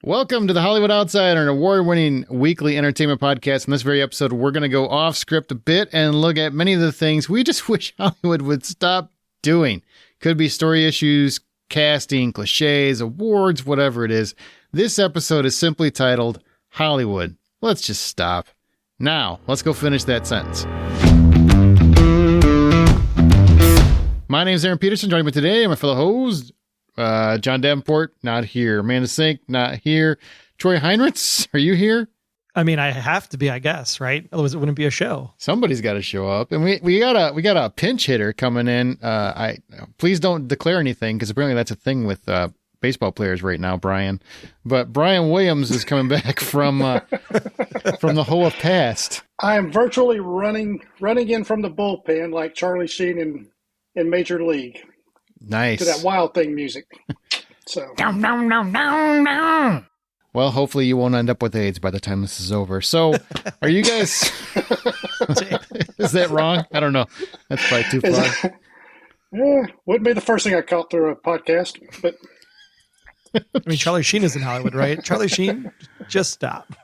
Welcome to the Hollywood Outsider, an award-winning weekly entertainment podcast. In this very episode, we're going to go off script a bit and look at many of the things we just wish Hollywood would stop doing. Could be story issues, casting, cliches, awards, whatever it is. This episode is simply titled Hollywood. Let's just stop. Now, let's go finish that sentence. My name is Aaron Peterson. Joining me today are my fellow host, John Davenport, not here. Amanda Sink, not here. Troy Heinrichs, are you here? I mean, I have to be, I guess, right? Otherwise, it wouldn't be a show. Somebody's got to show up, and we got a pinch hitter coming in. Please don't declare anything because apparently that's a thing with baseball players right now, Brian. But Brian Williams is coming back from the whole of past. I am virtually running in from the bullpen like Charlie Sheen in Major League. Nice. To that Wild Thing music. So. Well, hopefully you won't end up with AIDS by the time this is over. So, are you guys... Is that wrong? I don't know. That's probably too far. Wouldn't be the first thing I caught through a podcast, but... I mean, Charlie Sheen is in Hollywood, right? Charlie Sheen, just stop.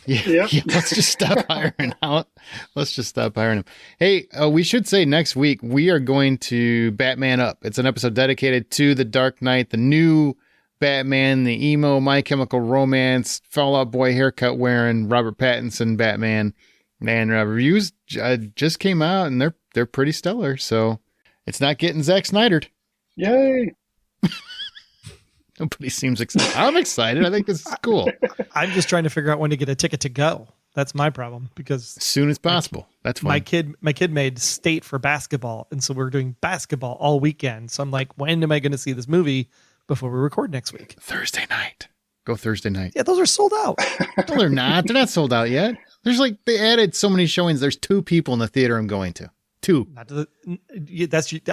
Yeah, let's just stop hiring out. Let's just stop hiring him. Hey, we should say next week we are going to Batman Up. It's an episode dedicated to the Dark Knight, the new Batman, the emo My Chemical Romance, Fall Out Boy haircut wearing Robert Pattinson Batman. And reviews just came out and they're pretty stellar. So it's not getting Zack Snydered. Yay! Nobody seems excited. I'm excited. I think this is cool. I'm just trying to figure out when to get a ticket to go. That's my problem because as soon as possible. That's fine. My kid made state for basketball, and so we're doing basketball all weekend. So I'm like, when am I going to see this movie before we record next week? Thursday night. Go Thursday night. Yeah, those are sold out. No, they're not. They're not sold out yet. They added so many showings. There's 2 people in the theater I'm going to. 2.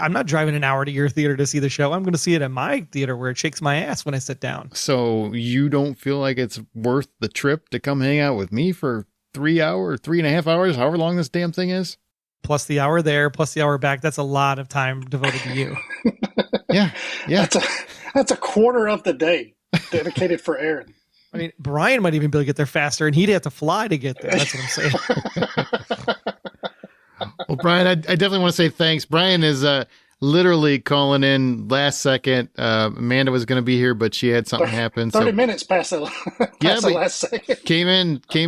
I'm not driving an hour to your theater to see the show. I'm going to see it at my theater where it shakes my ass when I sit down. So you don't feel like it's worth the trip to come hang out with me for 3.5 hours, however long this damn thing is? Plus the hour there, plus the hour back. That's a lot of time devoted to you. Yeah. That's a quarter of the day dedicated for Aaron. I mean, Brian might even be able to get there faster, and he'd have to fly to get there. That's what I'm saying. Well, Brian, I definitely want to say thanks. Brian is literally calling in last second. Amanda was going to be here, but she had something happen. 30 minutes past the last second. Came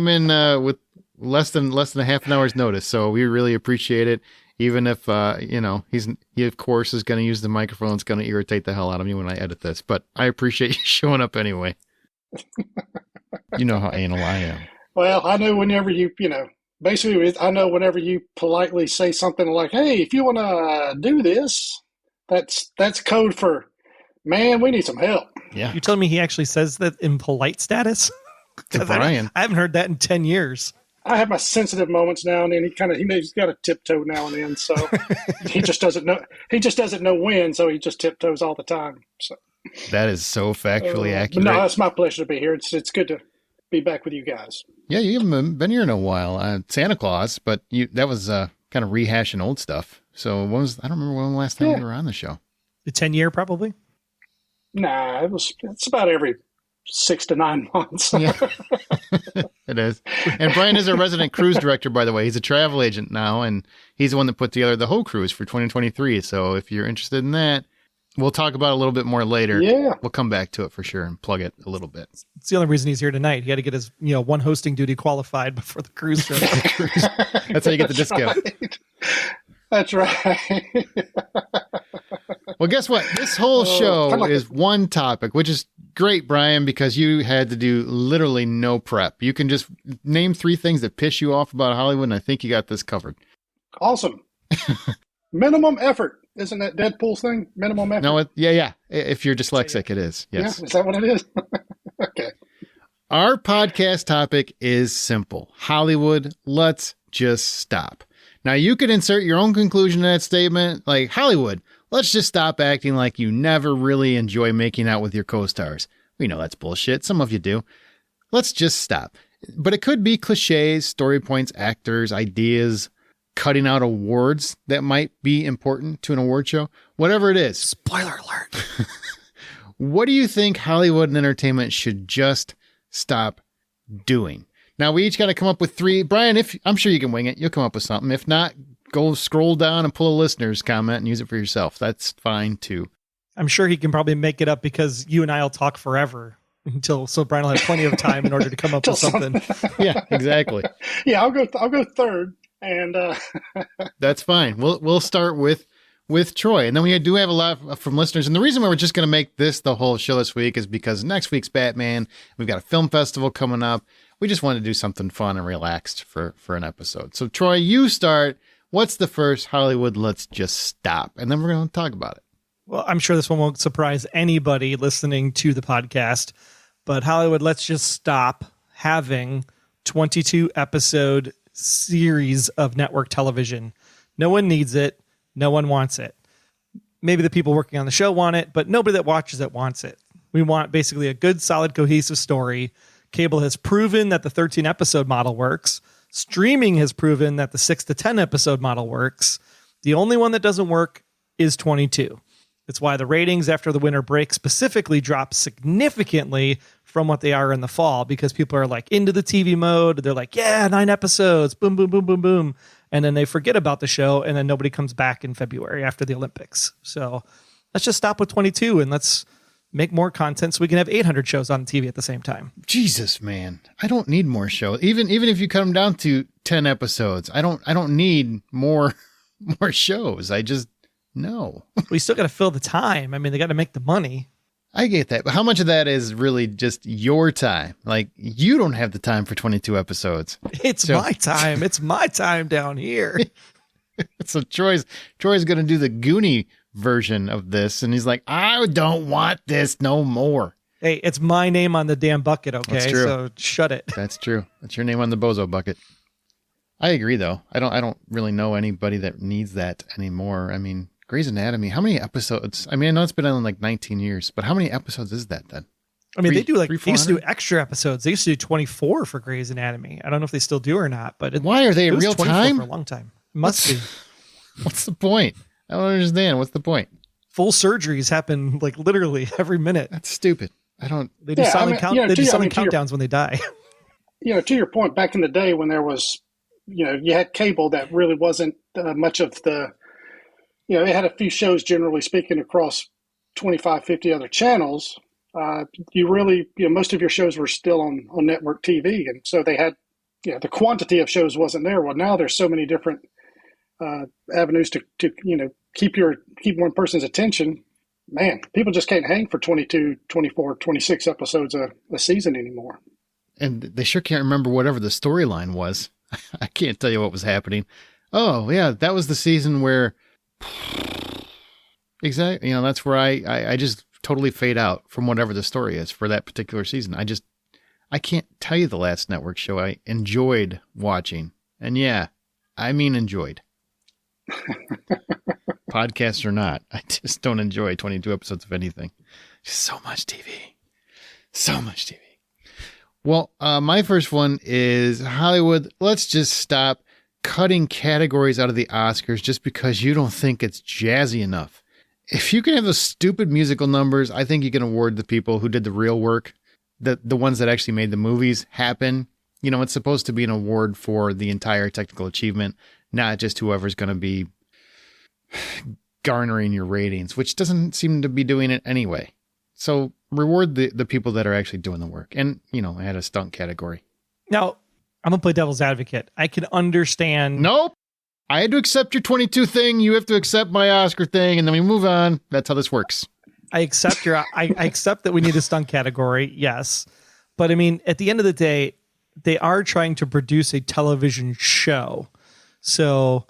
in with less than a half an hour's notice. So we really appreciate it. Even if, he of course is going to use the microphone. It's going to irritate the hell out of me when I edit this, but I appreciate you showing up anyway. You know how anal I am. Well, I know whenever basically, I know whenever you politely say something like, hey, if you want to do this, that's code for, man, we need some help. Yeah. You telling me he actually says that in polite status? To Brian. I haven't heard that in 10 years. I have my sensitive moments now and then. He's got a tiptoe now and then. So he just doesn't know when. So he just tiptoes all the time. So that is so factually accurate. No, it's my pleasure to be here. It's good to be back with you guys. Yeah, you haven't been here in a while. Santa Claus, but that was kind of rehashing old stuff. So I don't remember when the last time you were on the show. The 10-year probably? Nah, it's about every 6 to 9 months. Yeah, it is. And Brian is our resident cruise director, by the way. He's a travel agent now, and he's the one that put together the whole cruise for 2023. So if you're interested in that, we'll talk about it a little bit more later. Yeah. We'll come back to it for sure and plug it a little bit. It's the only reason he's here tonight. He had to get his, one hosting duty qualified before the cruise show. That's how you get the discount. Right. That's right. Well, guess what? This whole show is one topic, which is great, Brian, because you had to do literally no prep. You can just name 3 things that piss you off about Hollywood, and I think you got this covered. Awesome. Minimum effort. Isn't that Deadpool's thing? Minimum effort? No, yeah. If you're dyslexic, it is. Yes. Yeah, is that what it is? Okay. Our podcast topic is simple. Hollywood, let's just stop. Now, you could insert your own conclusion to that statement, like, Hollywood, let's just stop acting like you never really enjoy making out with your co-stars. We know that's bullshit. Some of you do. Let's just stop. But it could be cliches, story points, actors, ideas, cutting out awards that might be important to an award show. Whatever it is. Spoiler alert. What do you think Hollywood and entertainment should just stop doing? Now, we each got to come up with 3. Brian, I'm sure you can wing it. You'll come up with something. If not, go scroll down and pull a listener's comment and use it for yourself. That's fine, too. I'm sure he can probably make it up because you and I will talk forever so Brian will have plenty of time in order to come up with something. Yeah, exactly. Yeah, I'll go third, and that's fine. We'll start with Troy, and then we do have a lot from listeners. And the reason why we're just going to make this the whole show this week is because next week's Batman. We've got a film festival coming up. We just wanted to do something fun and relaxed for an episode. So Troy, you start. What's the first Hollywood Let's Just Stop? And then we're going to talk about it. Well, I'm sure this one won't surprise anybody listening to the podcast, but Hollywood Let's Just Stop having 22 episode series of network television. No one needs it. No one wants it. Maybe the people working on the show want it, but nobody that watches it wants it. We want basically a good, solid, cohesive story. Cable has proven that the 13 episode model works. Streaming has proven that the 6 to 10 episode model works. The only one that doesn't work is 22. It's why the ratings after the winter break specifically drop significantly from what they are in the fall, because people are like into the TV mode. They're like, yeah, 9 episodes, boom, boom, boom, boom, boom. And then they forget about the show, and then nobody comes back in February after the Olympics. So let's just stop with 22 and let's make more content so we can have 800 shows on TV at the same time. Jesus, man. I don't need more shows. Even if you cut them down to 10 episodes, I don't need more shows. I just, no. We still got to fill the time. I mean, they got to make the money. I get that. But how much of that is really just your time? Like, you don't have the time for 22 episodes. It's my time. It's my time down here. So Troy's going to do the Goonie version of this. And he's like, I don't want this no more. Hey, it's my name on the damn bucket. Okay. That's true. So shut it. That's true. That's your name on the bozo bucket. I agree though. I don't really know anybody that needs that anymore. I mean, Grey's Anatomy, how many episodes? I mean, I know it's been on like 19 years, but how many episodes is that then? I mean, they used to do extra episodes. They used to do 24 for Grey's Anatomy. I don't know if they still do or not, but why are they in real time? For a long time. It must be. What's the point? I don't understand. What's the point? Full surgeries happen like literally every minute. That's stupid. I don't. They do silent countdowns when they die. To your point, back in the day when there was, you had cable that really wasn't much of the, it had a few shows, generally speaking, across 25, 50 other channels. You really, most of your shows were still on network TV. And so they had, the quantity of shows wasn't there. Well, now there's so many different avenues to keep one person's attention. Man, people just can't hang for 22, 24, 26 episodes a season anymore. And they sure can't remember whatever the storyline was. I can't tell you what was happening. Oh, yeah, that was the season where... Exactly. That's where I just totally fade out from whatever the story is for that particular season. I can't tell you the last network show I enjoyed watching. And yeah, I mean enjoyed. Podcasts or not, I just don't enjoy 22 episodes of anything. Just so much TV. So much TV. Well, my first one is Hollywood. Let's just stop cutting categories out of the Oscars just because you don't think it's jazzy enough. If you can have those stupid musical numbers, I think you can award the people who did the real work, the ones that actually made the movies happen. It's supposed to be an award for the entire technical achievement, not just whoever's going to be garnering your ratings, which doesn't seem to be doing it anyway. So reward the people that are actually doing the work. And, I had a stunt category. Now, I'm going to play devil's advocate. I can understand. Nope. I had to accept your 22 thing. You have to accept my Oscar thing. And then we move on. That's how this works. I accept I accept that we need a stunt category. Yes. But I mean, at the end of the day, they are trying to produce a television show. So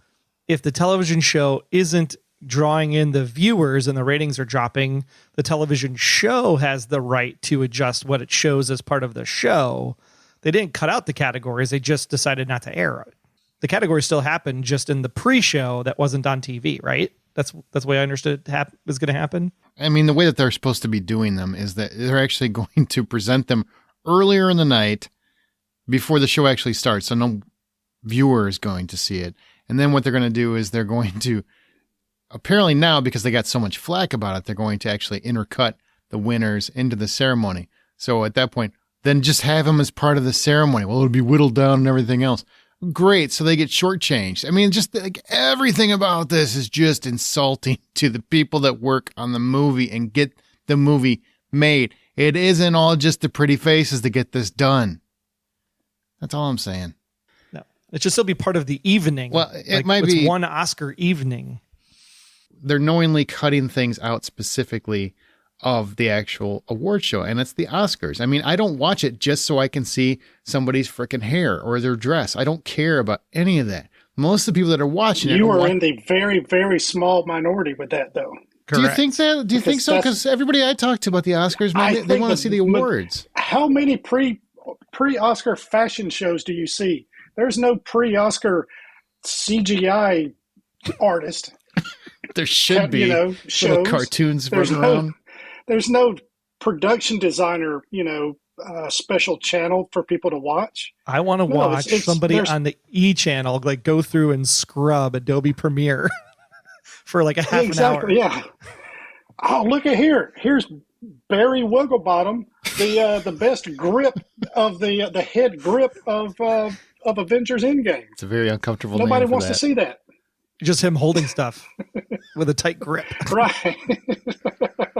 if the television show isn't drawing in the viewers and the ratings are dropping, the television show has the right to adjust what it shows as part of the show. They didn't cut out the categories. They just decided not to air it. The categories still happened just in the pre-show that wasn't on TV, right? That's the way I understood it was going to happen. I mean, the way that they're supposed to be doing them is that they're actually going to present them earlier in the night before the show actually starts. So no viewer is going to see it. And then what they're going to do is they're going to, apparently now, because they got so much flack about it, they're going to actually intercut the winners into the ceremony. So at that point, then just have them as part of the ceremony. Well, it'll be whittled down and everything else. Great. So they get shortchanged. I mean, just like everything about this is just insulting to the people that work on the movie and get the movie made. It isn't all just the pretty faces to get this done. That's all I'm saying. No, it should still be part of the evening. Well, it might be one Oscar evening. They're knowingly cutting things out specifically of the actual award show, and it's the Oscars. I mean, I don't watch it just so I can see somebody's freaking hair or their dress. I don't care about any of that. Most of the people that are watching it, you are in the very, very small minority with that, though. Do you think that? Do you think so? Because everybody I talk to about the Oscars, man, they want to see the awards. How many pre-Oscar fashion shows do you see? There's no pre-Oscar CGI artist. There should be, shows. Cartoons running around. There's no production designer, special channel for people to watch. I want to watch somebody on the E channel go through and scrub Adobe Premiere for like a half an hour. Yeah. Oh, look at here. Here's Barry Wigglebottom, the best grip of the head grip of Avengers Endgame. It's a very uncomfortable. Nobody wants to see that. Just him holding stuff with a tight grip. Right.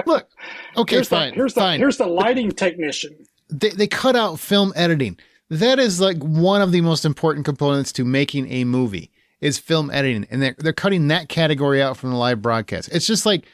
Look, okay, fine. Here's the lighting technician. They cut out film editing. That is like one of the most important components to making a movie is film editing. And they're cutting that category out from the live broadcast. It's just like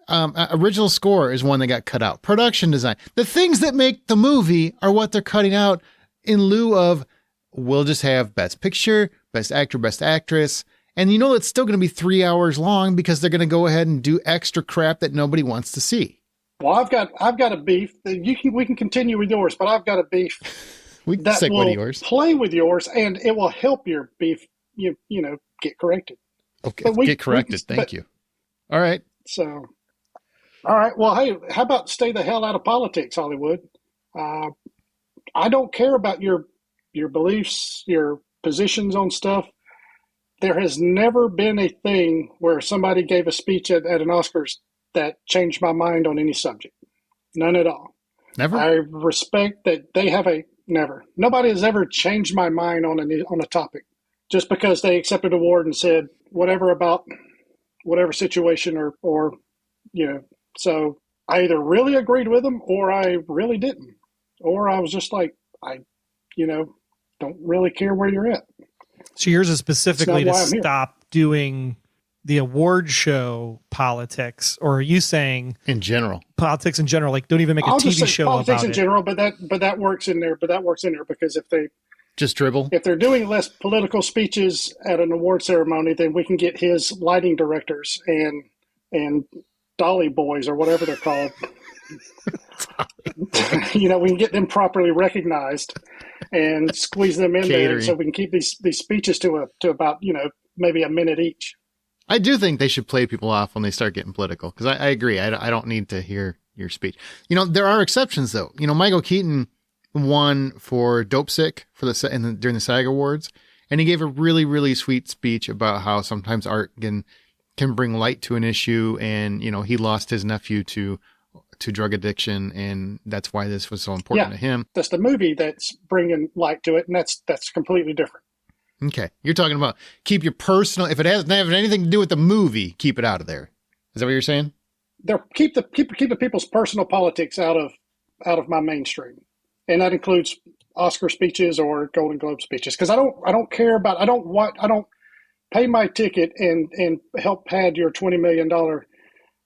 original score is one that got cut out. Production design. The things that make the movie are what they're cutting out in lieu of we'll just have best picture, best actor, best actress. And it's still going to be 3 hours long because they're going to go ahead and do extra crap that nobody wants to see. Well, I've got a beef. We can continue with yours, but I've got a beef we can that segue to will yours. Play with yours, and it will help your beef. Get corrected. Okay, get corrected. Thank you. All right. So, all right. Well, hey, how about stay the hell out of politics, Hollywood? I don't care about your beliefs, your positions on stuff. There has never been a thing where somebody gave a speech at an Oscars that changed my mind on any subject. None at all. Never? I respect that they have never. Nobody has ever changed my mind on a topic just because they accepted an award and said whatever about whatever situation or. So I either really agreed with them or I really didn't. Or I was just like, I don't really care where you're at. So yours is specifically to stop doing the award show politics, or are you saying in general politics in general? Like, don't even make a TV show about it. Politics in general, but that works in there. But that works in there because if they just dribble, if they're doing less political speeches at an award ceremony, then we can get his lighting directors and dolly boys or whatever they're called. We can get them properly recognized and squeeze them in there so we can keep these speeches to about maybe a minute each. I do think they should play people off when they start getting political because I agree. I don't need to hear your speech. There are exceptions though. Michael Keaton won for Dope Sick during the SAG Awards, and he gave a really, really sweet speech about how sometimes art can bring light to an issue, and he lost his nephew to drug addiction, and that's why this was so important to him. That's the movie that's bringing light to it, and that's completely different. Okay, you're talking about keep your personal. If it doesn't have anything to do with the movie, keep it out of there. Is that what you're saying? Keep the people's personal politics out of my mainstream, and that includes Oscar speeches or Golden Globe speeches. Because I don't care about. I don't pay my ticket and help pad your $20 million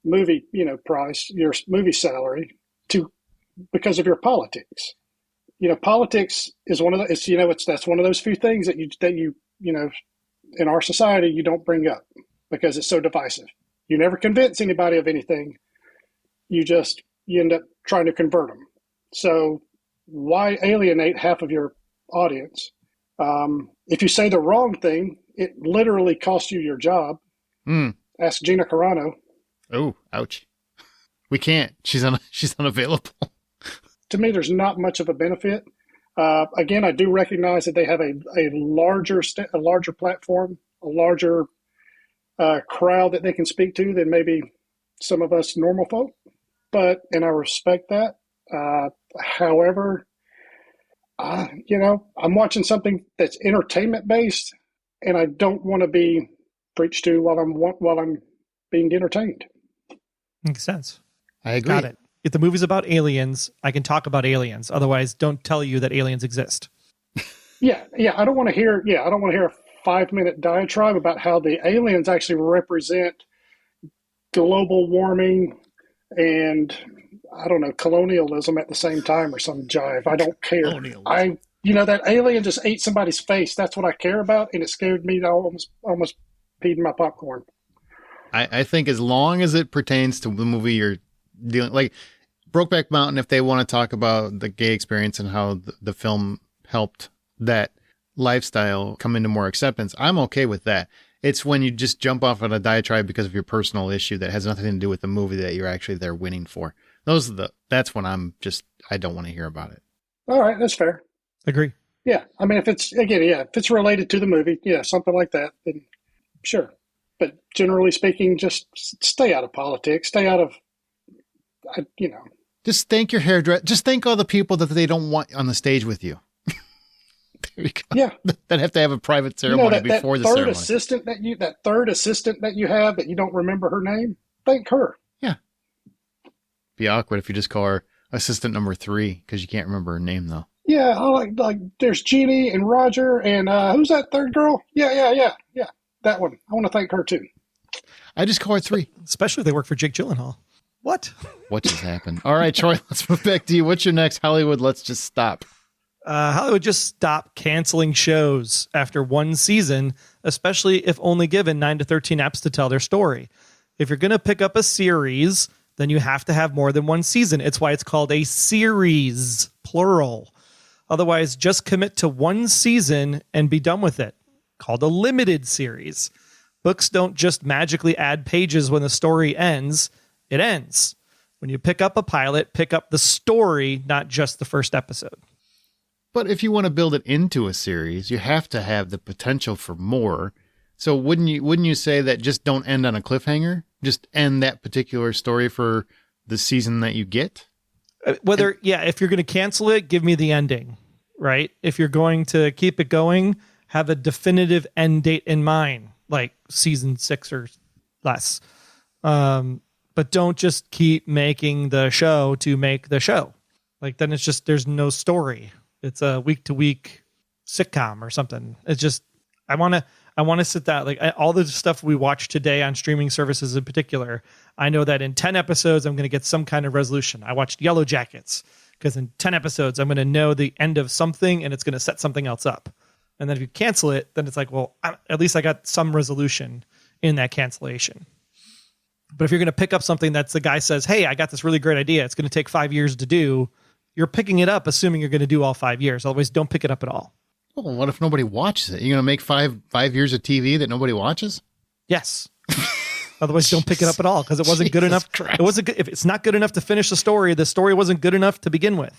movie price, your movie salary because of your politics. Politics is one of the, that's one of those few things that you in our society you don't bring up because it's so divisive. You never convince anybody of anything. You end up trying to convert them. So why alienate half of your audience? If you say the wrong thing, it literally costs you your job. Ask Gina Carano. Oh, ouch. We can't. She's unavailable. To me, there's not much of a benefit. Again, I do recognize that they have a larger platform, a larger crowd that they can speak to than maybe some of us normal folk. and I respect that. However, I'm watching something that's entertainment based, and I don't want to be preached to while I'm being entertained. Makes sense. I agree. Got it. If the movie's about aliens, I can talk about aliens. Otherwise, don't tell you that aliens exist. Yeah. I don't want to hear a 5-minute diatribe about how the aliens actually represent global warming and, I don't know, colonialism at the same time or some jive. I don't care. That alien just ate somebody's face. That's what I care about, and it scared me to almost peed in my popcorn. I think as long as it pertains to the movie you're dealing, like Brokeback Mountain, if they want to talk about the gay experience and how the film helped that lifestyle come into more acceptance, I'm okay with that. It's when you just jump off on a diatribe because of your personal issue that has nothing to do with the movie that you're actually there winning for. That's when I don't want to hear about it. All right, that's fair. Agree. Yeah, I mean, if it's related to the movie, something like that, then sure. But generally speaking, just stay out of politics. Stay out of, Just thank your hairdresser. Just thank all the people that they don't want on the stage with you. There you go. Yeah, that have to have a private ceremony before the ceremony. That third assistant that you have that you don't remember her name, thank her. Yeah. Be awkward if you just call her assistant number 3 because you can't remember her name though. Yeah, I like there's Jeannie and Roger and who's that third girl? Yeah. That one. I want to thank her too. I just call her 3. Especially if they work for Jake Gyllenhaal. What just happened? All right, Troy, let's move back to you. What's your next Hollywood? Let's just stop. Hollywood just stop canceling shows after one season, especially if only given 9 to 13 eps to tell their story. If you're going to pick up a series, then you have to have more than one season. It's why it's called a series, plural. Otherwise, just commit to one season and be done with it. Called a limited series. Books don't just magically add pages when the story ends. It ends. When you pick up a pilot, pick up the story, not just the first episode. But if you want to build it into a series, you have to have the potential for more. So wouldn't you say that just don't end on a cliffhanger? Just end that particular story for the season that you get? If you're going to cancel it, give me the ending, right? If you're going to keep it going, have a definitive end date in mind, like season 6 or less. But don't just keep making the show to make the show. Like then it's just, there's no story. It's a week-to-week sitcom or something. It's just, I want to sit down. Like all the stuff we watch today on streaming services in particular, I know that in 10 episodes, I'm going to get some kind of resolution. I watched Yellow Jackets because in 10 episodes, I'm going to know the end of something and it's going to set something else up. And then if you cancel it, then it's like, well, at least I got some resolution in that cancellation. But if you're going to pick up something that's the guy says, hey, I got this really great idea. It's going to take 5 years to do. You're picking it up, assuming you're going to do all 5 years. Otherwise, don't pick it up at all. Well, what if nobody watches it? You're going to make five years of TV that nobody watches? Yes. Otherwise, don't pick it up at all because it wasn't good enough. It wasn't good. If it's not good enough to finish the story wasn't good enough to begin with.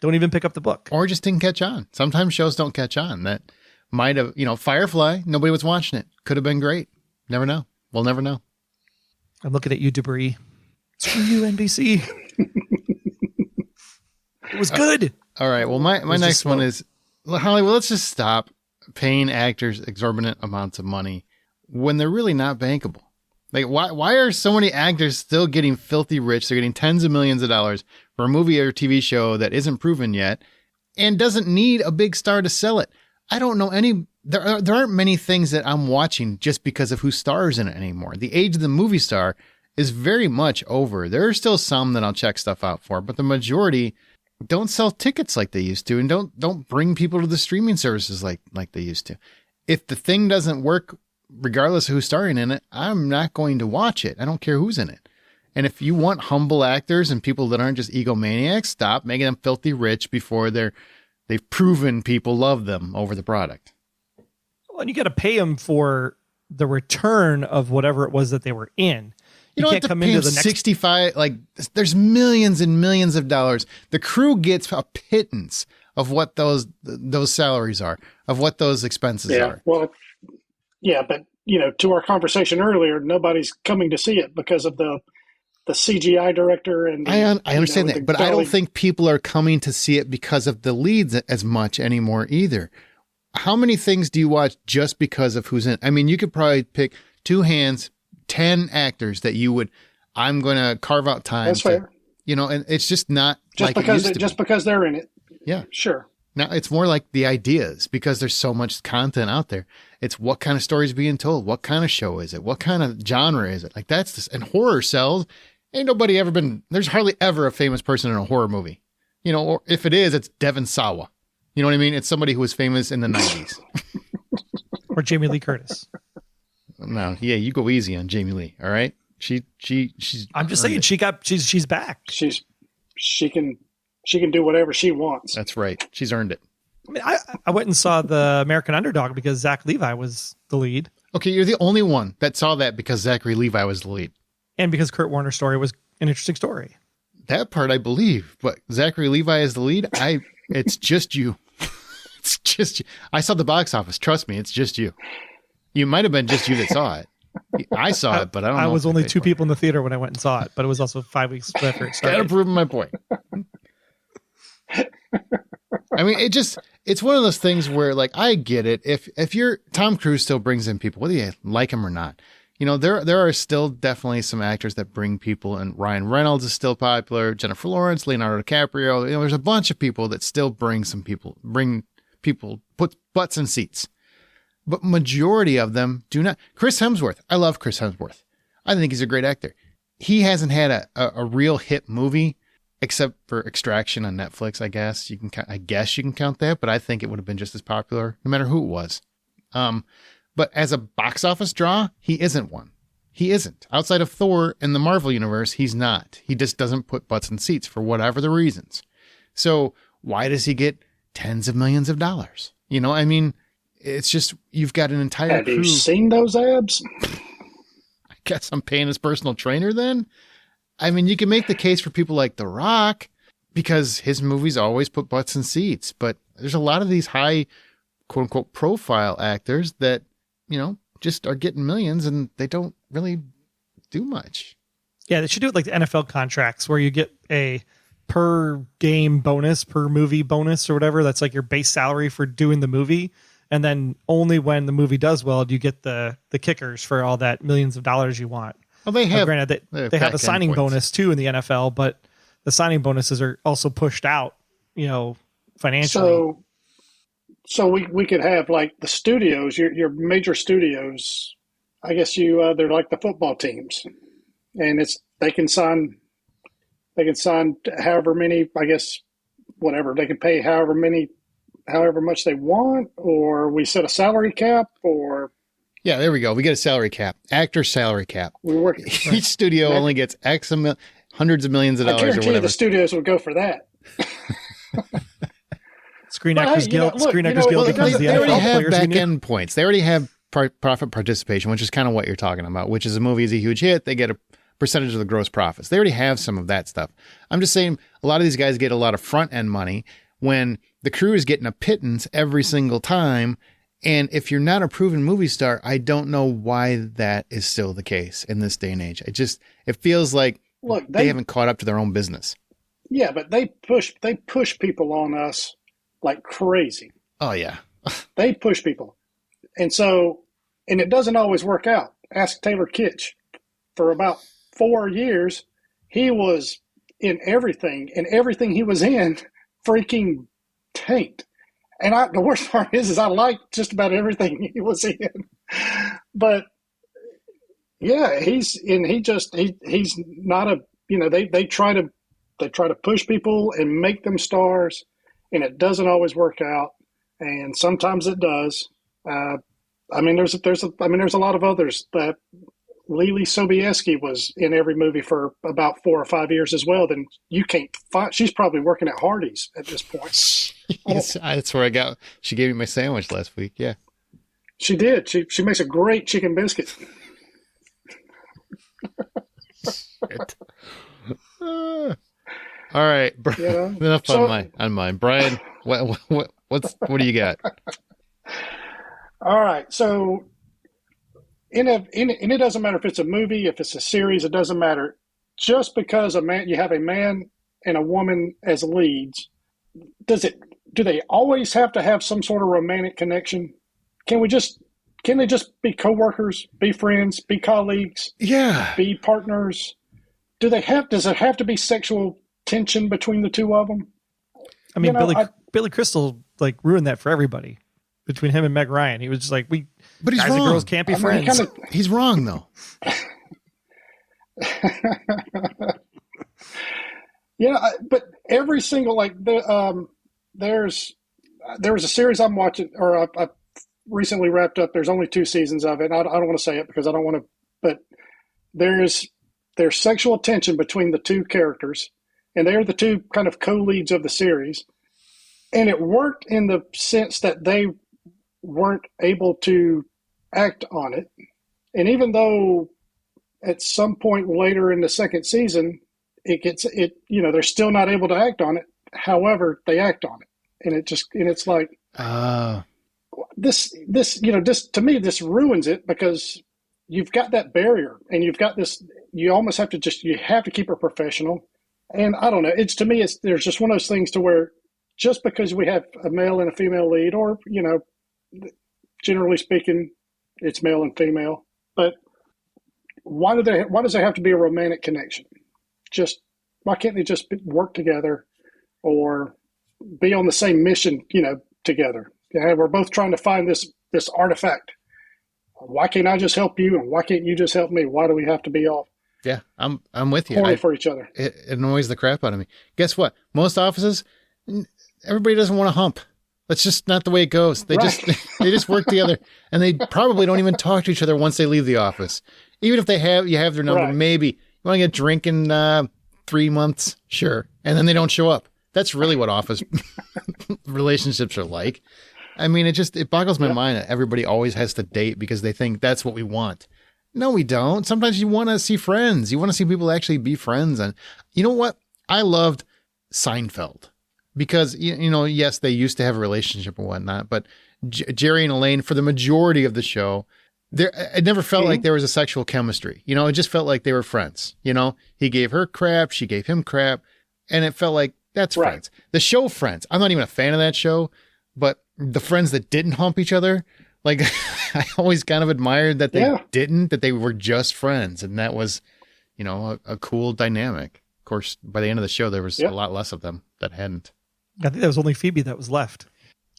Don't even pick up the book. Or just didn't catch on. Sometimes shows don't catch on. That might have, Firefly, nobody was watching it. Could have been great. Never know. We'll never know. I'm looking at you, Debris. Screw you, NBC. It was good. All right. Well, my next one is Hollywood. Let's just stop paying actors exorbitant amounts of money when they're really not bankable. Like, why are so many actors still getting filthy rich? They're getting tens of millions of dollars for a movie or TV show that isn't proven yet and doesn't need a big star to sell it. I don't know there aren't many things that I'm watching just because of who stars in it anymore. The age of the movie star is very much over. There are still some that I'll check stuff out for, but the majority don't sell tickets like they used to and don't bring people to the streaming services like they used to. If the thing doesn't work, regardless of who's starring in it, I'm not going to watch it. I don't care who's in it. And if you want humble actors and people that aren't just egomaniacs, stop making them filthy rich before they've proven people love them over the product. Well, and you got to pay them for the return of whatever it was that they were in. You don't have to pay them 65. Like, there's millions and millions of dollars. The crew gets a pittance of what those salaries are, of what those expenses are. Well, yeah, but to our conversation earlier, nobody's coming to see it because of the the CGI director and I understand that, but I don't dolly. think people are coming to see it because of the leads as much anymore either. How many things do you watch just because of who's in it? I mean, you could probably pick two hands, 10 actors that you would, I'm going to carve out time. That's fair. You know, and it's just not Just like because it used to just be. because they're in it. Yeah. Sure. Now it's more like the ideas because there's so much content out there. It's what kind of stories being told? What kind of show is it? What kind of genre is it? Like that's this, and horror sells. Ain't nobody ever been, there's hardly ever a famous person in a horror movie, you know, or if it is, it's Devon Sawa. You know what I mean? It's somebody who was famous in the 90s. Or Jamie Lee Curtis. No, yeah, you go easy on Jamie Lee. All right. She's, I'm just saying she's back. She can do whatever she wants. That's right. She's earned it. I mean, I went and saw the American Underdog because Zach Levi was the lead. Okay. You're the only one that saw that because Zachary Levi was the lead. And because Kurt Warner's story was an interesting story. That part I believe, but Zachary Levi is the lead. It's just you. It's just you. I saw the box office. Trust me, it's just you. You might have been just you that saw it. I saw it, but I don't know. I was if only paid two for it. people in the theater when I went and saw it, but it was also 5 weeks after it Gotta started. prove my point. I mean, it's one of those things where, like, I get it. If you're Tom Cruise still brings in people, whether you like him or not, you know, there are still definitely some actors that bring people, and Ryan Reynolds is still popular, Jennifer Lawrence, Leonardo DiCaprio. You know, there's a bunch of people that still bring people, put butts in seats. But majority of them do not. Chris Hemsworth. I love Chris Hemsworth. I think he's a great actor. He hasn't had a real hit movie except for Extraction on Netflix. I guess you can count that, but I think it would have been just as popular no matter who it was. But as a box office draw, he isn't one. He isn't. Outside of Thor and the Marvel universe, he's not. He just doesn't put butts in seats for whatever the reasons. So why does he get tens of millions of dollars? You know, I mean, it's just, you've got an entire Have crew. you seen those abs? I guess I'm paying his personal trainer then. I mean, you can make the case for people like The Rock because his movies always put butts in seats, but there's a lot of these high, quote unquote, profile actors that, you know, just are getting millions and they don't really do much. Yeah, they should do it like the NFL contracts where you get a per game bonus, per movie bonus or whatever. That's like your base salary for doing the movie. And then only when the movie does well do you get the kickers for all that millions of dollars you want. Well, they have, Granted, they have a signing bonus too in the NFL, but the signing bonuses are also pushed out, you know, financially. So we could have like the studios, your major studios. I guess they're like the football teams, and they can sign however many. I guess whatever they can pay however much they want, or we set a salary cap, or yeah, there we go. We get a salary cap, actor salary cap. we work. Each studio only gets hundreds of millions of I dollars or guarantee you whatever. the studios would go for that. Screen But, Actors hey, you know, Guild, look, Screen you Actors know, Guild well, becomes the They already NFL have Players back Union. end points. They already have profit participation, which is kind of what you're talking about, which is a movie is a huge hit. They get a percentage of the gross profits. They already have some of that stuff. I'm just saying a lot of these guys get a lot of front end money when the crew is getting a pittance every single time. And if you're not a proven movie star, I don't know why that is still the case in this day and age. It feels like Look, they haven't caught up to their own business. Yeah, but they push people on us like crazy. Oh yeah. They push people. And it doesn't always work out. Ask Taylor Kitsch. For about 4 years, he was in everything, and everything he was in freaking tanked. And the worst part is I like just about everything he was in. But yeah, he's not a, you know, they try to push people and make them stars, and it doesn't always work out. And sometimes it does. I mean, there's a lot of others that Lily Sobieski was in every movie for about 4 or 5 years as well. Then you can't find. She's probably working at Hardee's at this point. Yes, that's where she gave me my sandwich last week. Yeah. She did. She makes a great chicken biscuit. All right. You know? Enough on mine. Brian, what do you got? All right. So, and it doesn't matter if it's a movie, if it's a series, it doesn't matter. just because you have a man and a woman as leads, do they always have to have some sort of romantic connection? Can they just be coworkers, be friends, be colleagues, Yeah. be partners? Does it have to be sexual tension between the two of them? I mean, Billy Crystal like ruined that for everybody between him and Meg Ryan. He was just like, but he's guys wrong. and girls can't be friends. He's wrong though. Yeah, but every single there was a series I'm watching, or I recently wrapped up. There's only 2 seasons of it. I don't want to say it because I don't want to, but there's sexual tension between the 2 characters, and they're the 2 kind of co-leads of the series. And it worked in the sense that they weren't able to act on it. And even though at some point later in the second season, they're still not able to act on it. However, they act on it. And it's like, this, to me, this ruins it, because you've got that barrier, and you've got this, you almost have to you have to keep it professional. And I don't know, there's just one of those things to where, just because we have a male and a female lead, or, generally speaking, it's male and female, but why does there have to be a romantic connection? Why can't they just work together or be on the same mission, together? We're both trying to find this artifact. Why can't I just help you, and why can't you just help me? Why do we have to be all Yeah, I'm with you. horny for each other? It annoys the crap out of me. Guess what? Most offices, everybody doesn't want to hump. That's just not the way it goes. They just work together, and they probably don't even talk to each other once they leave the office. Even if you have their number, maybe you want to get drinking 3 months, sure, and then they don't show up. That's really what office relationships are like. I mean, it boggles my mind that everybody always has to date because they think that's what we want. No, we don't. Sometimes you want to see friends. You want to see people actually be friends. And you know what? I loved Seinfeld because, yes, they used to have a relationship and whatnot, but Jerry and Elaine, for the majority of the show, it never felt like there was a sexual chemistry. It just felt like they were friends. He gave her crap, she gave him crap, and it felt like that's Friends. The show Friends, I'm not even a fan of that show, but the friends that didn't hump each other, like I always kind of admired that that they were just friends. And that was, a cool dynamic. Of course, by the end of the show, there was a lot less of them that hadn't. I think that was only Phoebe that was left.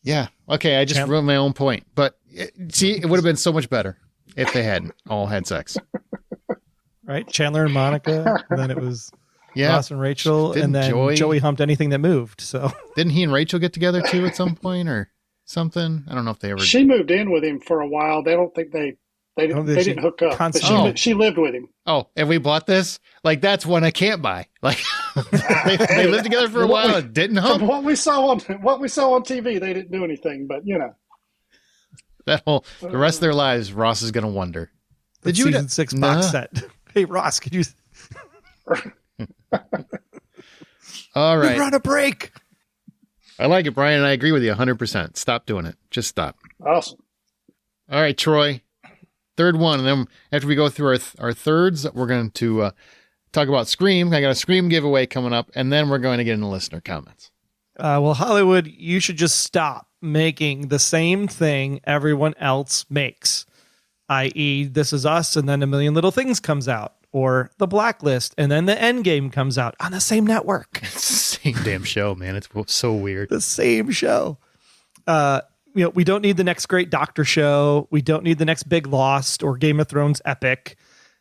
Yeah. Okay. I just ruined my own point, but it would have been so much better if they hadn't all had sex. Right. Chandler and Monica. And then it was Ross and Rachel. And then Joey humped anything that moved. So didn't he and Rachel get together too at some point or something? I don't know if they ever. She moved in with him for a while. They don't think they didn't hook up. But she lived with him. Oh, and we bought this? Like, that's one I can't buy. Like, they lived together for a while and didn't hump. What we saw on TV, they didn't do anything, but the rest of their lives, Ross is going to wonder. Did you season 6 box set? Hey, Ross, could you? All right. We're on a break. I like it, Brian, and I agree with you 100%. Stop doing it. Just stop. Awesome. All right, Troy. Third one, and then after we go through our thirds, we're going to talk about Scream. I got a Scream giveaway coming up, and then we're going to get into listener comments. Well, Hollywood, you should just stop making the same thing everyone else makes, i.e. This Is Us, and then A Million Little Things comes out, or The Blacklist, and then The Endgame comes out on the same network. It's the same damn show, man. It's so weird. The same show. We don't need the next great Doctor show. We don't need the next big Lost or Game of Thrones epic.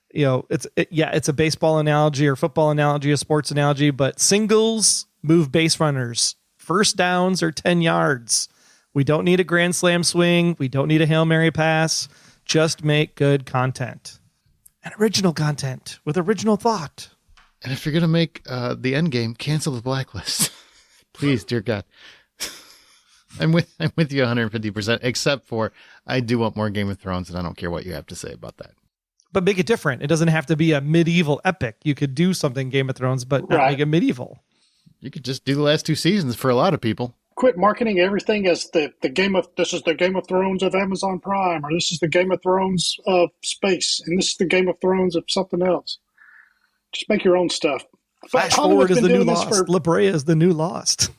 It's a baseball analogy or football analogy, a sports analogy, but singles move base runners, first downs or 10 yards. We don't need a grand slam swing. We don't need a Hail Mary pass. Just make good content and original content with original thought. And if you're going to make the end game, cancel The Blacklist. Please, dear God. I'm with you 150%, except for I do want more Game of Thrones, and I don't care what you have to say about that. But make it different. It doesn't have to be a medieval epic. You could do something Game of Thrones, but not make it medieval. You could just do the last 2 seasons for a lot of people. Quit marketing everything as this is the Game of Thrones of Amazon Prime, or this is the Game of Thrones of space, and this is the Game of Thrones of something else. Just make your own stuff. Flash Forward is the new Lost. La Brea is the new Lost.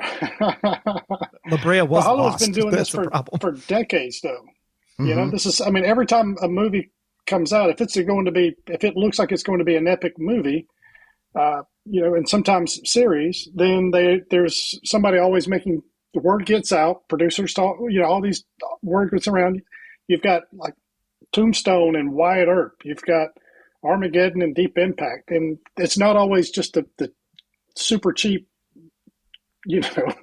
La Brea was Hollywood's lost. been doing That's this for decades, though. Mm-hmm. You know, this is. I mean, every time a movie comes out, if it looks like it's going to be an epic movie, you know, and sometimes series, then there's somebody always making the word gets out. Producers talk. You know, all these word gets around. You've got like Tombstone and Wyatt Earp. You've got Armageddon and Deep Impact, and it's not always just the super cheap, you know,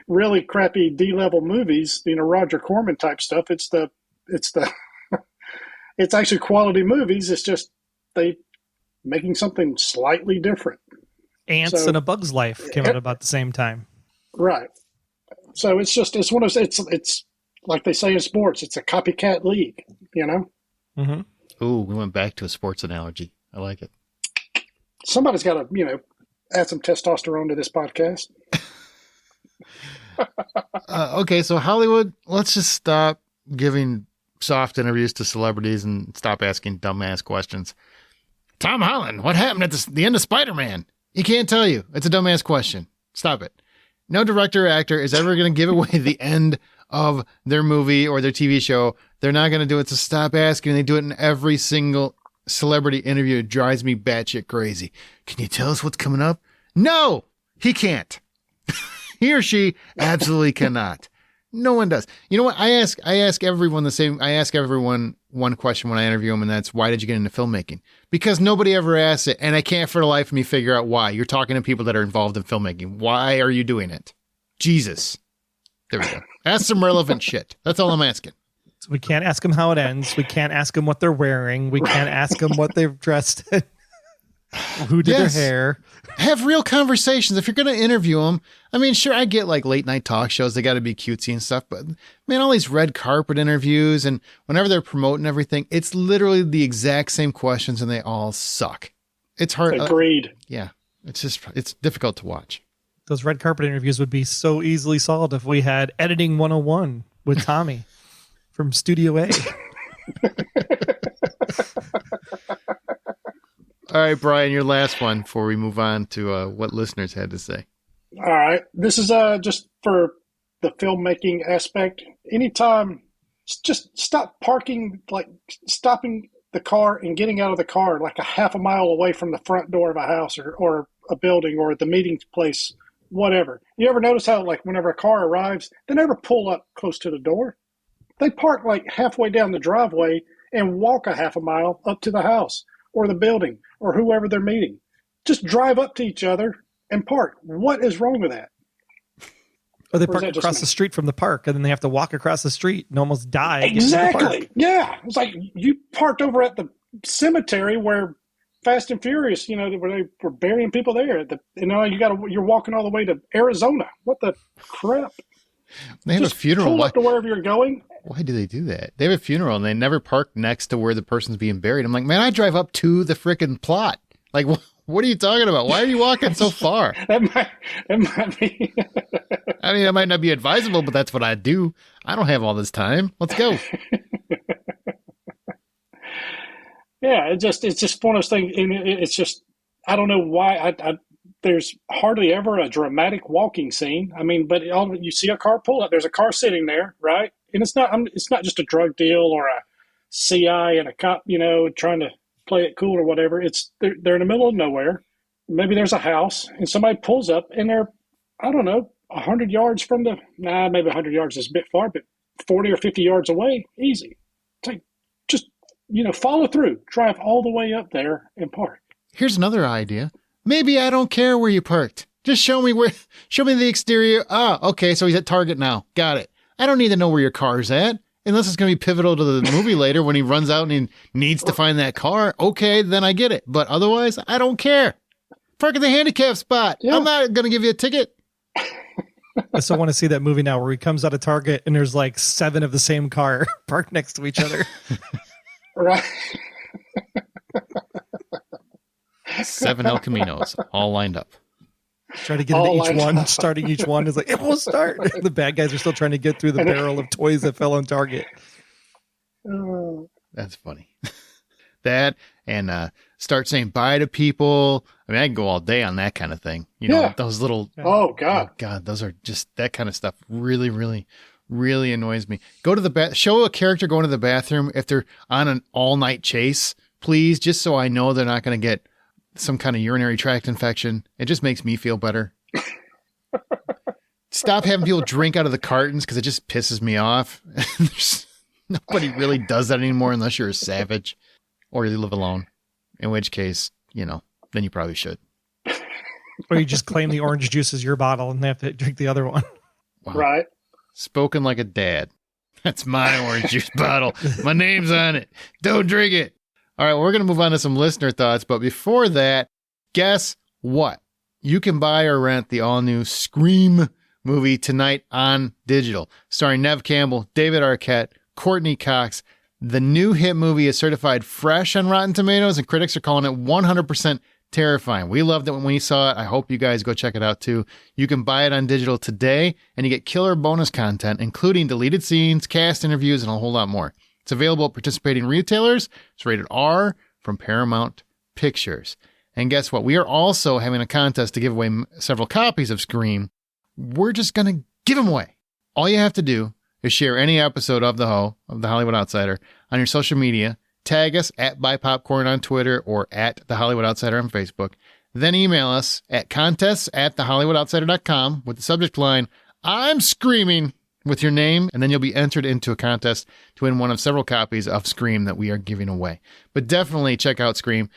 really crappy D-level movies, you know, Roger Corman type stuff. It's it's actually quality movies. It's just they making something slightly different. Ants and A Bug's Life came out about the same time. Right. So it's one of those, it's like they say in sports, it's a copycat league, you know? Mm-hmm. Ooh, we went back to a sports analogy. I like it. Somebody's got to, you know, add some testosterone to this podcast. Okay, so Hollywood, let's just stop giving soft interviews to celebrities and stop asking dumbass questions. Tom Holland, what happened at the end of Spider-Man? He can't tell you. It's a dumbass question. Stop it. No director or actor is ever going to give away the end of their movie or their TV show. They're not going to do it, so stop asking. They do it in every single celebrity interview. It drives me batshit crazy. Can you tell us what's coming up? No, he can't. He or she absolutely cannot. No one does. You know what? I ask everyone the same. I ask everyone one question when I interview them, and that's, why did you get into filmmaking? Because nobody ever asks it, and I can't for the life of me figure out why. You're talking to people that are involved in filmmaking. Why are you doing it? Jesus. There we go. Ask some relevant shit. That's all I'm asking. So we can't ask them how it ends. We can't ask them what they're wearing. We can't ask them what they've dressed in. Who did their hair. Have real conversations. If you're going to interview them, I mean, sure, I get like late night talk shows. They got to be cutesy and stuff. But man, all these red carpet interviews and whenever they're promoting everything, it's literally the exact same questions and they all suck. It's hard. Agreed. Yeah. It's difficult to watch. Those red carpet interviews would be so easily solved if we had Editing 101 with Tommy from Studio A. All right, Brian, your last one before we move on to what listeners had to say. All right. This is just for the filmmaking aspect. Anytime, just stop parking, like stopping the car and getting out of the car like a half a mile away from the front door of a house or a building or the meeting place, whatever. You ever notice how, like, whenever a car arrives, they never pull up close to the door? They park like halfway down the driveway and walk a half a mile up to the house or the building or whoever they're meeting. Just drive up to each other and park. What is wrong with that? Or they park across the street from the park and then they have to walk across the street and almost die. Exactly. Yeah. It's like you parked over at the cemetery where Fast and Furious, you know, where they were burying people there. You know, you're walking all the way to Arizona. What the crap? They have a funeral. Pull up to wherever you're going. Why do they do that? They have a funeral and they never park next to where the person's being buried. I'm like, man, I drive up to the freaking plot. Like, what are you talking about? Why are you walking so far? That might be. I mean, it might not be advisable, but that's what I do. I don't have all this time. Let's go. Yeah, it's just one of those things. And it's just, I don't know why there's hardly ever a dramatic walking scene. I mean, but you see a car pull up. There's a car sitting there, right? And it's not just a drug deal or a CI and a cop, you know, trying to play it cool or whatever. They're in the middle of nowhere. Maybe there's a house and somebody pulls up and they're, I don't know, 100 yards from maybe 100 yards is a bit far, but 40 or 50 yards away, easy. It's like, just, you know, follow through, drive all the way up there and park. Here's another idea. Maybe I don't care where you parked. Just show me the exterior. Ah, okay, so he's at Target now. Got it. I don't need to know where your car's at, unless it's going to be pivotal to the movie later when he runs out and he needs to find that car. Okay, then I get it. But otherwise, I don't care. Park at the handicap spot. Yeah. I'm not going to give you a ticket. I still want to see that movie now where he comes out of Target and there's like 7 of the same car parked next to each other. Right. 7 El Caminos all lined up. Try to get into each one, starting each one is like, it won't start. The bad guys are still trying to get through the barrel of toys that fell on Target. That's funny. that and start saying bye to people. I mean, I can go all day on that kind of thing. You know, those little, oh God, those are just, that kind of stuff really, really, really annoys me. Go to the show a character going to the bathroom if they're on an all-night chase, please, just so I know they're not going to get some kind of urinary tract infection. It just makes me feel better. Stop having people drink out of the cartons because it just pisses me off. Nobody really does that anymore unless you're a savage or you live alone, in which case, you know, then you probably should. Or you just claim the orange juice is your bottle and they have to drink the other one. Wow. Right. Spoken like a dad. That's my orange juice bottle. My name's on it. Don't drink it. All right, well, we're going to move on to some listener thoughts. But before that, guess what? You can buy or rent the all-new Scream movie tonight on digital, starring Neve Campbell, David Arquette, Courtney Cox. The new hit movie is certified fresh on Rotten Tomatoes, and critics are calling it 100% terrifying. We loved it when we saw it. I hope you guys go check it out too. You can buy it on digital today, and you get killer bonus content, including deleted scenes, cast interviews, and a whole lot more. It's available at participating retailers. It's rated R from Paramount Pictures. And guess what? We are also having a contest to give away several copies of Scream. We're just going to give them away. All you have to do is share any episode of the Hollywood Outsider on your social media. Tag us at BuyPopcorn on Twitter or at The Hollywood Outsider on Facebook. Then email us at contests@thehollywoodoutsiders.com with the subject line, I'm screaming, with your name, and then you'll be entered into a contest to win one of several copies of Scream that we are giving away. But definitely check out Scream.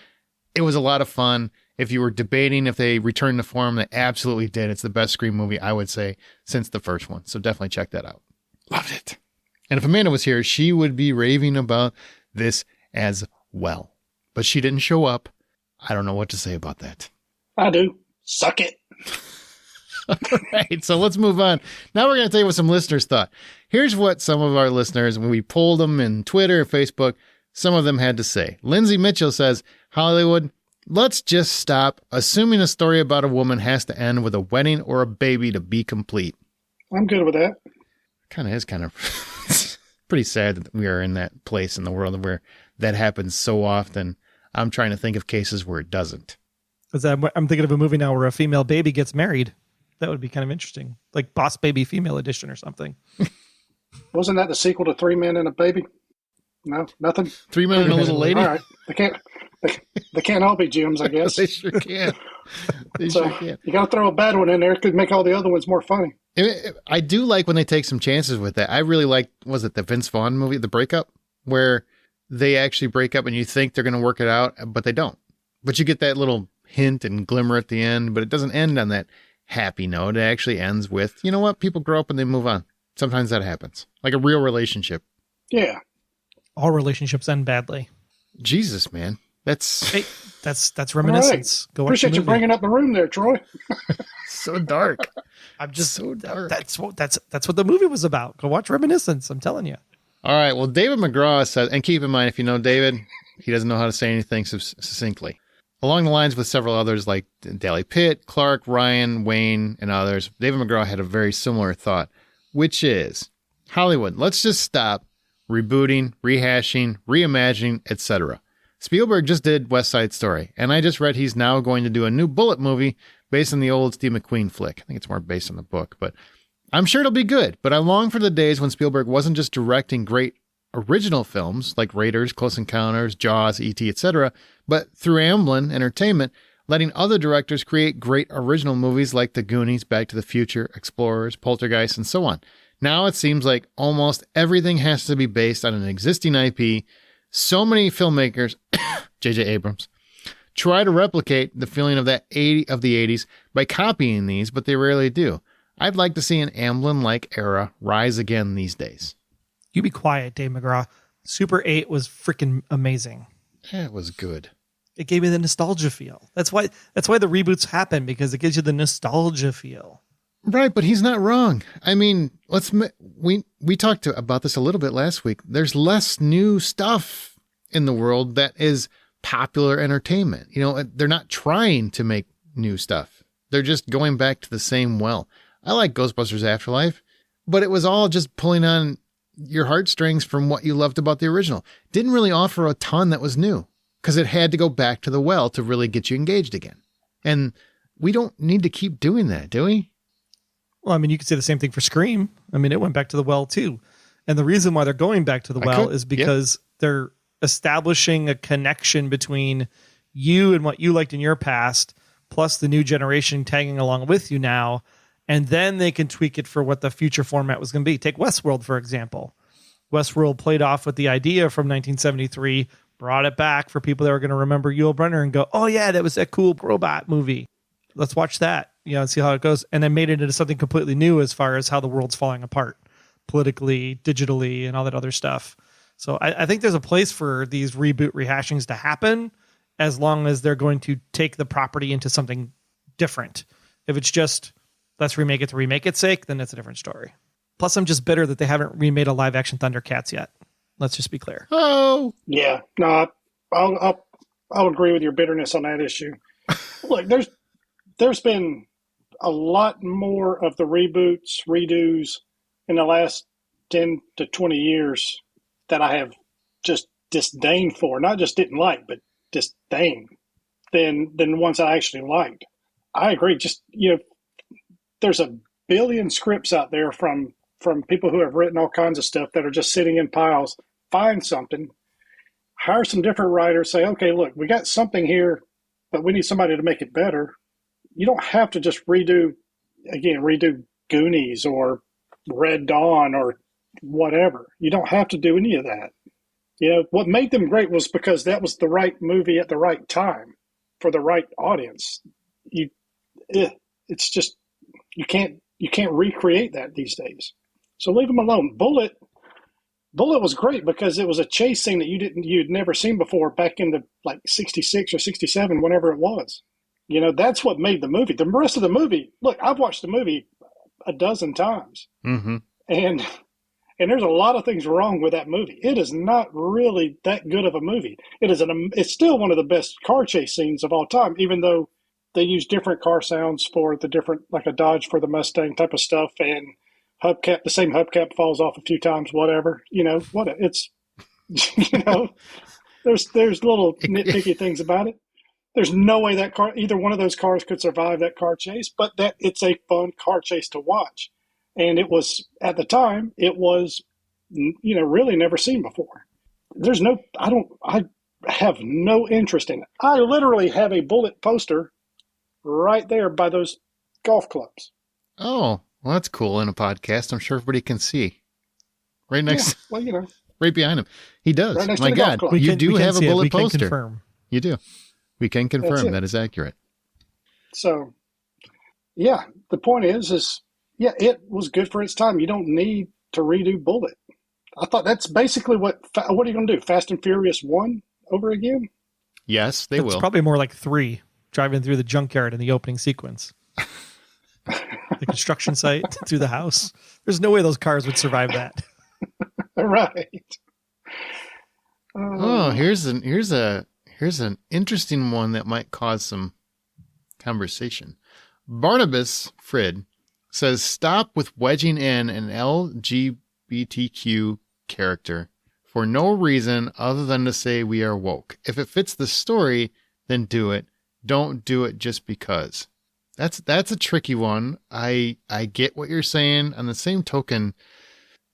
It was a lot of fun. If you were debating if they returned to form, they absolutely did. It's the best Scream movie, I would say, since the first one. So definitely check that out. Loved it. And if Amanda was here, she would be raving about this as well. But she didn't show up. I don't know what to say about that. I do. Suck it. All right, so let's move on. Now we're going to tell you what some listeners thought. Here's what some of our listeners, when we polled them in Twitter and Facebook, some of them had to say. Lindsay Mitchell says, Hollywood, let's just stop assuming a story about a woman has to end with a wedding or a baby to be complete. I'm good with that. Kind of is it's pretty sad that we are in that place in the world where that happens so often. I'm trying to think of cases where it doesn't. I'm thinking of a movie now where a female baby gets married. That would be kind of interesting. Like Boss Baby Female Edition or something. Wasn't that the sequel to Three Men and a Baby? No, nothing? 3 Men and a Little Lady? All right. They can't all be Jims, I guess. They sure can. They sure can. You got to throw a bad one in there. It could make all the other ones more funny. I do like when they take some chances with that. I really like, was it the Vince Vaughn movie, The Breakup, where they actually break up and you think they're going to work it out, but they don't. But you get that little hint and glimmer at the end, but it doesn't end on that happy note. It actually ends with, you know what? People grow up and they move on. Sometimes that happens. Like a real relationship. Yeah. All relationships end badly. Jesus, man. That's reminiscence. Right. Go appreciate you bringing up the room there, Troy. So dark. I'm just so dark. That's what the movie was about. Go watch Reminiscence. I'm telling you. All right. Well, David McGraw says, and keep in mind, if you know David, he doesn't know how to say anything succinctly. Along the lines with several others like Dally Pitt, Clark, Ryan, Wayne, and others, David McGraw had a very similar thought, which is, Hollywood, let's just stop rebooting, rehashing, reimagining, etc. Spielberg just did West Side Story, and I just read he's now going to do a new Bullet movie based on the old Steve McQueen flick. I think it's more based on the book, but I'm sure it'll be good. But I long for the days when Spielberg wasn't just directing great original films like Raiders, Close Encounters, Jaws, E.T., etc., but through Amblin Entertainment, letting other directors create great original movies like The Goonies, Back to the Future, Explorers, Poltergeist, and so on. Now it seems like almost everything has to be based on an existing IP. So many filmmakers, J.J. Abrams, try to replicate the feeling of the 80s by copying these, but they rarely do. I'd like to see an Amblin-like era rise again these days. You be quiet, Dave McGraw. Super 8 was freaking amazing. It was good. It gave me the nostalgia feel. That's why the reboots happen, because it gives you the nostalgia feel. Right, but he's not wrong. I mean, we talked about this a little bit last week. There's less new stuff in the world that is popular entertainment. You know, they're not trying to make new stuff. They're just going back to the same well. I like Ghostbusters Afterlife, but it was all just pulling on your heartstrings from what you loved about the original. Didn't really offer a ton that was new. because it had to go back to the well to really get you engaged again. And we don't need to keep doing that, do we? Well, I mean, you could say the same thing for Scream. I mean, it went back to the well too. And the reason why they're going back to the well is because they're establishing a connection between you and what you liked in your past, plus the new generation tagging along with you now. And then they can tweak it for what the future format was going to be. Take Westworld, for example. Westworld played off with the idea from 1973, brought it back for people that were going to remember Yul Brynner and go, oh yeah, that was that cool robot movie. Let's watch that, and see how it goes. And then made it into something completely new as far as how the world's falling apart politically, digitally, and all that other stuff. So I think there's a place for these reboot rehashings to happen as long as they're going to take the property into something different. If it's just, let's remake it to remake its sake, then it's a different story. Plus, I'm just bitter that they haven't remade a live action Thundercats yet. Let's just be clear. Oh, yeah. No, I'll agree with your bitterness on that issue. Look, there's been a lot more of the reboots, redos in the last 10 to 20 years that I have just disdain for. Not just didn't like, but disdain than the ones I actually liked. I agree. Just, there's a billion scripts out there from people who have written all kinds of stuff that are just sitting in piles. Find something, hire some different writers, say, okay, look, we got something here, but we need somebody to make it better. You don't have to just redo Goonies or Red Dawn or whatever. You don't have to do any of that. What made them great was because that was the right movie at the right time for the right audience. It's just, you can't recreate that these days. So leave them alone. Bullet was great because it was a chase scene that you'd never seen before back in the 66 or 67, whenever it was. That's what made the movie. The rest of the movie, look, I've watched the movie a dozen times. Mm-hmm. And there's a lot of things wrong with that movie. It is not really that good of a movie. It's still one of the best car chase scenes of all time, even though they use different car sounds for the different, like a Dodge for the Mustang type of stuff, and the same hubcap falls off a few times, whatever. There's little nitpicky things about it. There's no way that either one of those cars could survive that car chase, but it's a fun car chase to watch. And it was, at the time, really never seen before. I have no interest in it. I literally have a Bullet poster right there by those golf clubs. Oh, well, that's cool in a podcast. I'm sure everybody can see. Right next, right behind him. He does. Right My God, you do have a Bullet poster. Confirm. You do. We can confirm that is accurate. So, yeah, the point is, it was good for its time. You don't need to redo Bullet. I thought that's basically what are you going to do? Fast and Furious 1 over again? Yes, they will. It's probably more like 3, driving through the junkyard in the opening sequence. The construction site, through the house. There's no way those cars would survive that. Right. Here's an interesting one that might cause some conversation. Barnabas Frid says, stop with wedging in an LGBTQ character for no reason other than to say we are woke. If it fits the story, then do it. Don't do it just because. That's a tricky one. I get what you're saying. On the same token,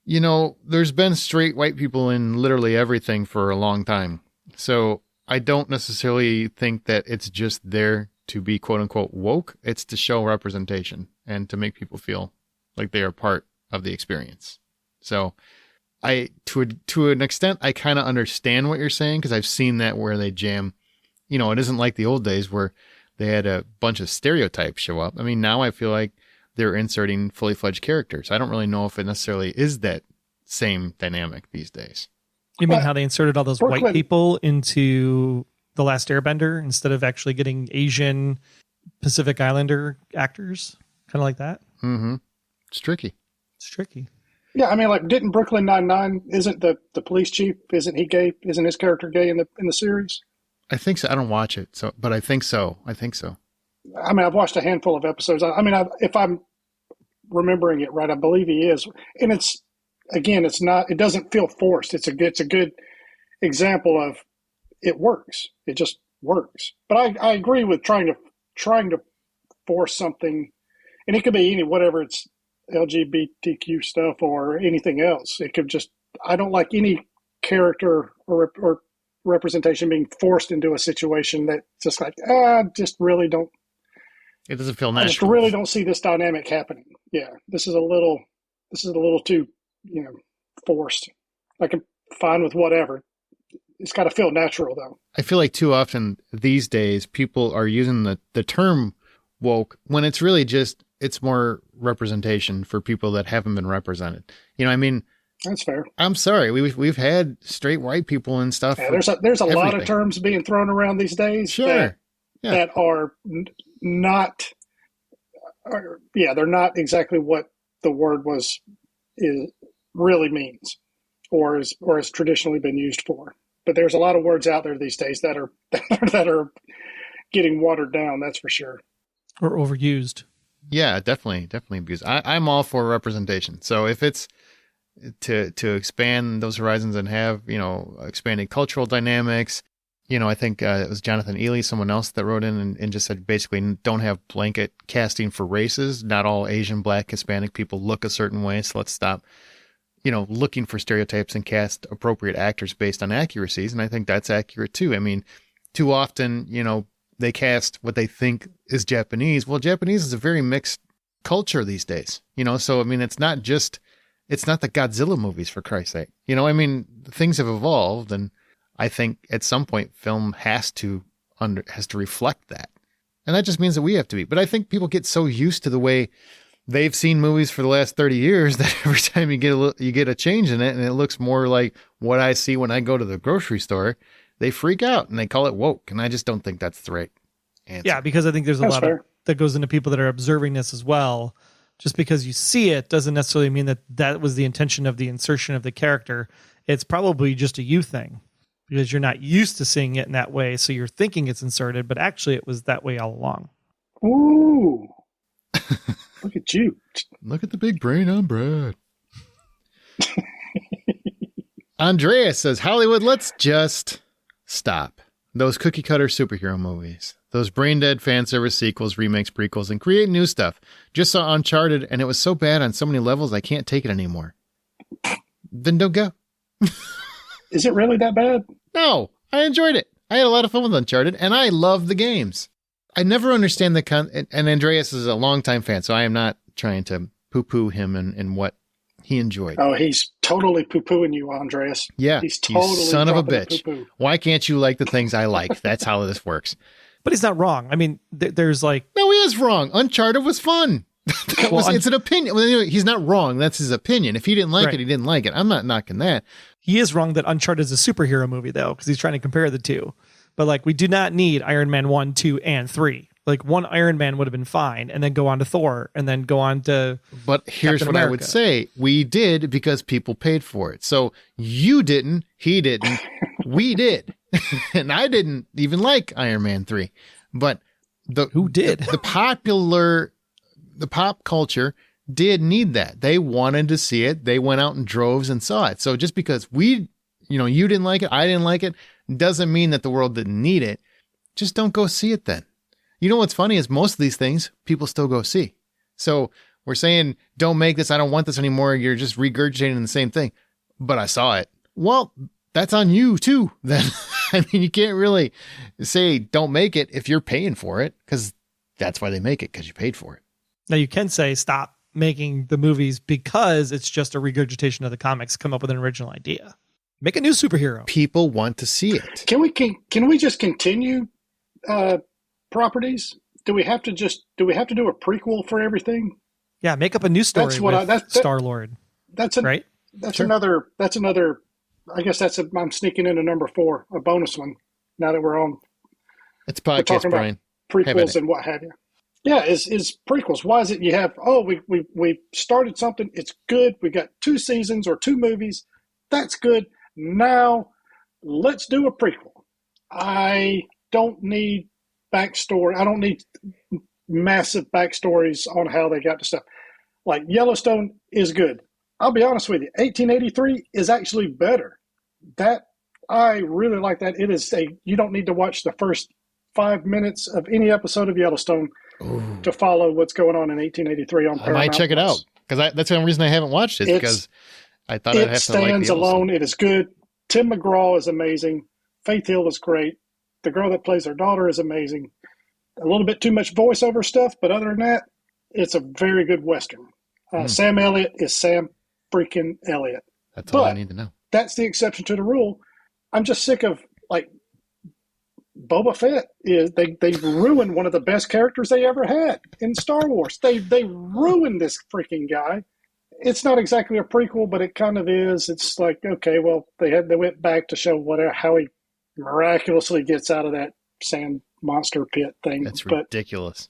there's been straight white people in literally everything for a long time. So I don't necessarily think that it's just there to be quote unquote woke. It's to show representation and to make people feel like they are part of the experience. So to an extent, I kind of understand what you're saying, because I've seen that where they jam, it isn't like the old days where they had a bunch of stereotypes show up. I mean, now I feel like they're inserting fully fledged characters. I don't really know if it necessarily is that same dynamic these days. You mean how they inserted all those white people into The Last Airbender instead of actually getting Asian Pacific Islander actors? Kind of like that? Mm-hmm. It's tricky. Yeah, I mean, didn't Brooklyn Nine-Nine, isn't the police chief, isn't he gay? Isn't his character gay in the series? I think so. I don't watch it, but I think so. I mean, I've watched a handful of episodes. If I'm remembering it right, I believe he is. And it doesn't feel forced. It's a good example of it works. It just works. But I agree with trying to force something, and it could be whatever, it's LGBTQ stuff or anything else. It could just, I don't like any character or representation being forced into a situation that just like, just really don't. It doesn't feel I just natural. really don't see this dynamic happening. Yeah, this is a little too, forced. I can fine with whatever. It's got to feel natural, though. I feel like too often these days people are using the term woke when it's really just, it's more representation for people that haven't been represented. I mean, That's fair. I'm sorry. We've had straight white people and stuff. Yeah, there's a lot of terms being thrown around these days. Sure. That are not. They're not exactly what the word really means, or has traditionally been used for. But there's a lot of words out there these days that are that are getting watered down. That's for sure. Or overused. Yeah, definitely abused. I'm all for representation. So if it's to expand those horizons and have, expanded cultural dynamics, I think it was Jonathan Ely, someone else that wrote in and just said basically don't have blanket casting for races. Not all Asian, Black, Hispanic people look a certain way. So let's stop, looking for stereotypes and cast appropriate actors based on accuracies. And I think that's accurate too. I mean, too often, they cast what they think is Japanese. Well, Japanese is a very mixed culture these days, so, I mean, it's not the Godzilla movies, for Christ's sake. I mean, things have evolved, and I think at some point film has to reflect that. And that just means that we have to be. But I think people get so used to the way they've seen movies for the last 30 years that every time you get a change in it and it looks more like what I see when I go to the grocery store, they freak out and they call it woke. And I just don't think that's the right answer. Yeah, because I think there's a lot that goes into people that are observing this as well. Just because you see it doesn't necessarily mean that was the intention of the insertion of the character. It's probably just a you thing because you're not used to seeing it in that way. So you're thinking it's inserted, but actually it was that way all along. Ooh, look at you. Look at the big brain on Brad. Andreas says, Hollywood, let's just stop. Those cookie cutter superhero movies. Those brain dead fan service sequels, remakes, prequels, and create new stuff. Just saw Uncharted, and it was so bad on so many levels, I can't take it anymore. Then don't go. Is it really that bad? No, I enjoyed it. I had a lot of fun with Uncharted, and I love the games. I never understand and Andreas is a longtime fan, so I am not trying to poo-poo him and what he enjoyed. Oh, he's totally poo-pooing you, Andreas. Yeah, he's totally you son of a bitch. Poo-poo. Why can't you like the things I like? That's how this works. But he's not wrong. I mean, there's like... No, he is wrong. Uncharted was fun. It's an opinion. Well, anyway, he's not wrong. That's his opinion. If he didn't like it, he didn't like it. I'm not knocking that. He is wrong that Uncharted is a superhero movie, though, because he's trying to compare the two. But like, we do not need Iron Man 1, 2, and 3. Like, one Iron Man would have been fine, and then go on to Thor, and then go on to But here's what I would say. We did because people paid for it. So you didn't, he didn't, we did. And I didn't even like Iron Man 3. But who did? The pop culture did need that. They wanted to see it. They went out in droves and saw it. So just because you didn't like it, I didn't like it, doesn't mean that the world didn't need it. Just don't go see it then. You know what's funny is most of these things people still go see. So we're saying, don't make this. I don't want this anymore. You're just regurgitating the same thing. But I saw it. Well, that's on you too. Then, I mean, you can't really say don't make it if you're paying for it, because that's why they make it, because you paid for it. Now you can say stop making the movies because it's just a regurgitation of the comics. Come up with an original idea. Make a new superhero. People want to see it. Can we just continue properties? Do we have to do a prequel for everything? Yeah, make up a new story with Star-Lord. That's Sure. another. I guess I'm sneaking into number 4, a bonus one. Now that we're It's podcast, Brian. Prequels and what have you. Yeah, is prequels. Why is it you have? Oh, we started something. It's good. We got 2 seasons or 2 movies. That's good. Now let's do a prequel. I don't need backstory. I don't need massive backstories on how they got to stuff. Like Yellowstone is good. I'll be honest with you. 1883 is actually better. That I really like that. It is you don't need to watch the first 5 minutes of any episode of Yellowstone to follow what's going on in 1883 on Paramount. I might check it out because that's the only reason I haven't watched it, because I thought I'd have to like It stands alone. It is good. Tim McGraw is amazing. Faith Hill is great. The girl that plays her daughter is amazing. A little bit too much voiceover stuff, but other than that, it's a very good Western. Sam Elliott is Sam freaking Elliott. That's all I need to know. That's the exception to the rule. I'm just sick of, like, Boba Fett is they ruined one of the best characters they ever had in Star Wars. They ruined this freaking guy. It's not exactly a prequel, but it kind of is. It's like, okay, well, they went back to show how he miraculously gets out of that sand monster pit thing. That's ridiculous.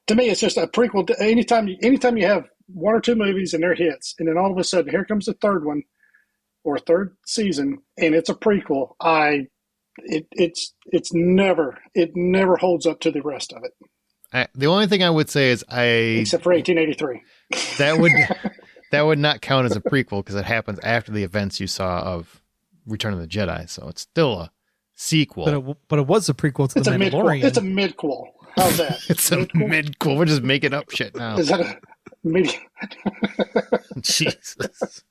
To me, it's just a prequel. Anytime you have one or two movies and they're hits, and then all of a sudden here comes the third one or third season, and it's a prequel. It never holds up to the rest of it. The only thing I would say is except for 1883. That would not count as a prequel because it happens after the events you saw of Return of the Jedi, so it's still a sequel. But it was a prequel to The Mandalorian. It's a midquel. How's that? It's a midquel. We're just making up shit now. Is that a mid? Jesus.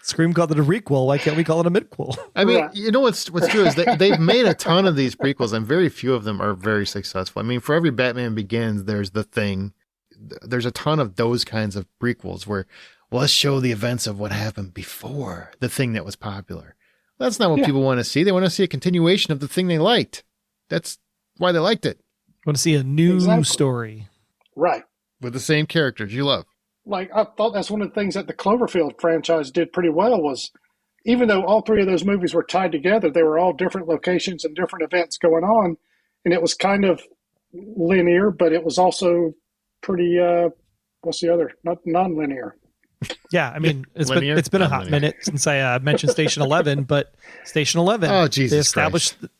Scream called it a requel. Why can't we call it a midquel? I mean, you know what's true is that they've made a ton of these prequels, and very few of them are very successful. I mean, for every Batman Begins, there's The Thing. There's a ton of those kinds of prequels where, well, let's show the events of what happened before the thing that was popular. That's not what people want to see. They want to see a continuation of the thing they liked. That's why they liked it. Want to see a new story. Right. With the same characters you love. Like, I thought that's one of the things that the Cloverfield franchise did pretty well was, even though all three of those movies were tied together, they were all different locations and different events going on. And it was kind of linear, but it was also pretty, what's the other? Not non-linear. Yeah, I mean, it's been a hot minute since I mentioned Station 11, but Station 11, oh, Jesus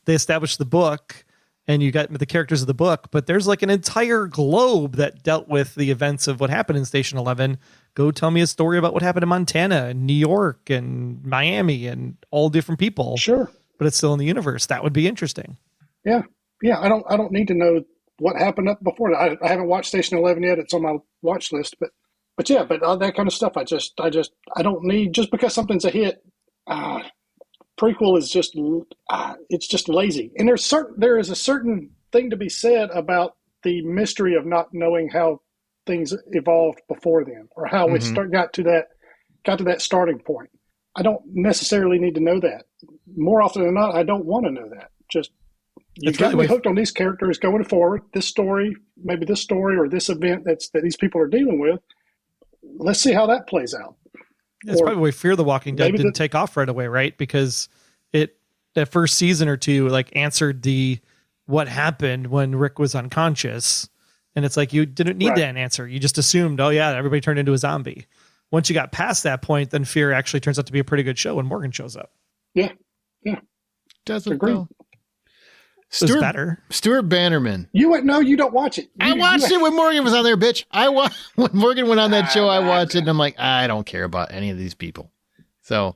they established the book, and you got the characters of the book, but there's like an entire globe that dealt with the events of what happened in Station 11. Go tell me a story about what happened in Montana and New York and Miami and all different people. Sure. But it's still in the universe. That would be interesting. Yeah. Yeah. I don't need to know what happened up before. I haven't watched Station 11 yet. It's on my watch list, but all that kind of stuff. I don't need, just because something's a hit. Prequel is just, it's just lazy. And there is a certain thing to be said about the mystery of not knowing how things evolved before then, or how we got to that starting point. I don't necessarily need to know that. More often than not, I don't want to know that. Just, you got me hooked on these characters going forward. This story, maybe this story or this event that these people are dealing with. Let's see how that plays out. It's probably why Fear the Walking Dead didn't take off right away, right? Because that first season or two like answered the what happened when Rick was unconscious, and it's like you didn't need that answer. You just assumed, oh yeah, everybody turned into a zombie. Once you got past that point, then Fear actually turns out to be a pretty good show when Morgan shows up. Yeah, doesn't agree. Stuart better. Stuart Bannerman. You don't watch it. I watched it when Morgan was on there, bitch. When Morgan went on that show, I watched it, and I'm like, I don't care about any of these people. So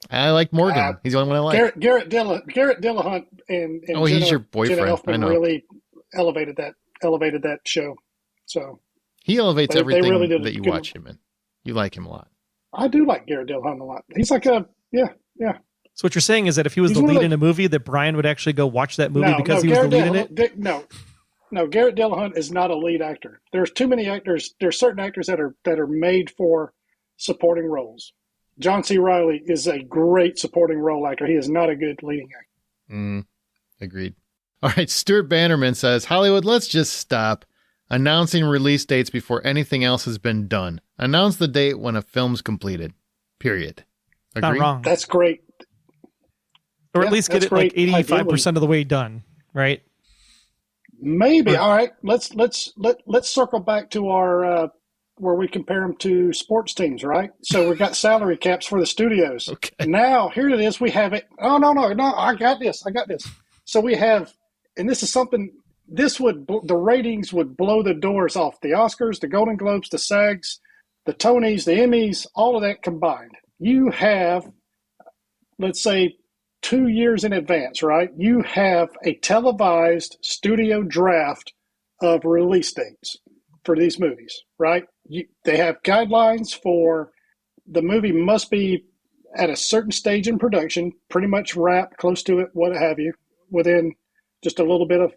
I like Morgan. He's the only one I like. Garrett Dillahunt and he's your boyfriend. Jenna Elfman I know. Really elevated that show. So he elevates everything really that you watch him in. You like him a lot. I do like Garrett Dillahunt a lot. He's like yeah. So what you're saying is that if he was the lead in a movie, that Brian would actually go watch that movie because he was the lead in it? No, Garrett Dillahunt is not a lead actor. There's too many actors. There's certain actors that are made for supporting roles. John C. Reilly is a great supporting role actor. He is not a good leading actor. Agreed. All right, Stuart Bannerman says, Hollywood, let's just stop announcing release dates before anything else has been done. Announce the date when a film's completed. Period. Agree? Not wrong. That's great. Or at least get it like 85% of the way done, right? Maybe. All right. Let's circle back to our where we compare them to sports teams, right? So we've got salary caps for the studios. Okay. Now here it is. We have it. Oh no! I got this. So we have, and this is something. The ratings would blow the doors off the Oscars, the Golden Globes, the SAGs, the Tonys, the Emmys, all of that combined. You have, let's say, 2 years in advance, right? You have a televised studio draft of release dates for these movies, right? They have guidelines for the movie must be at a certain stage in production, pretty much wrapped, close to it, what have you, within just a little bit of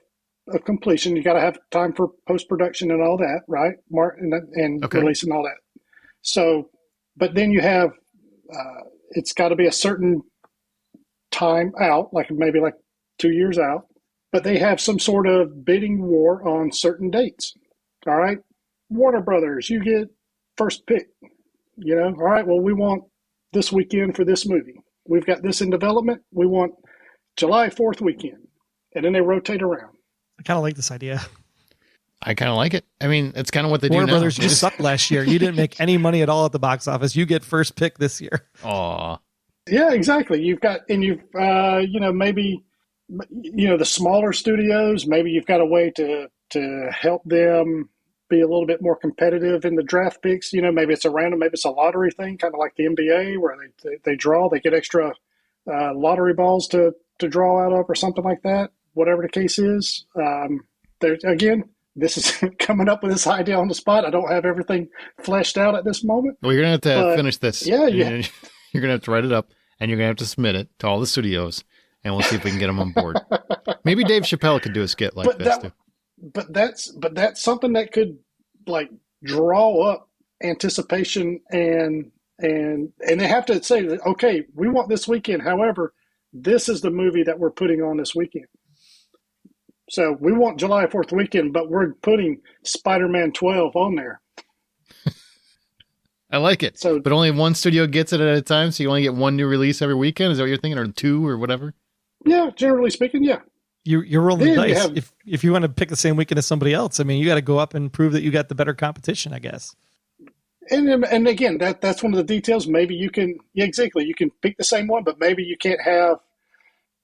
completion. You got to have time for post-production and all that, right? And Okay. release and all that. So, but then you have, it's got to be a certain time out, like maybe like 2 years out, but they have some sort of bidding war on certain dates. All right. Warner Brothers, you get first pick, all right, well, we want this weekend for this movie. We've got this in development. We want July 4th weekend. And then they rotate around. I kind of like this idea. I kind of like it. I mean, it's kind of what they Warner do now. Brothers, you sucked last year. You didn't make any money at all at the box office. You get first pick this year. Aw. Yeah, exactly. Maybe, the smaller studios, maybe you've got a way to help them be a little bit more competitive in the draft picks. Maybe it's a random, maybe it's a lottery thing, kind of like the NBA where they draw, they get extra lottery balls to draw out of or something like that, whatever the case is. Again, this is coming up with this idea on the spot. I don't have everything fleshed out at this moment. Well, you're going to have to finish this. Yeah. You're going to have to write it up, and you're going to have to submit it to all the studios, and we'll see if we can get them on board. Maybe Dave Chappelle could do a skit like this, too. But that's something that could like draw up anticipation and they have to say that, okay, we want this weekend. However, this is the movie that we're putting on this weekend. So we want July 4th weekend, but we're putting Spider-Man 12 on there. I like it. So, but only one studio gets it at a time, so you only get one new release every weekend? Is that what you're thinking? Or two or whatever? Yeah, generally speaking, yeah. You're rolling the Then dice. If you want to pick the same weekend as somebody else, I mean, you got to go up and prove that you got the better competition, I guess. And again, that's one of the details. Maybe you can, exactly. You can pick the same one, but maybe you can't have.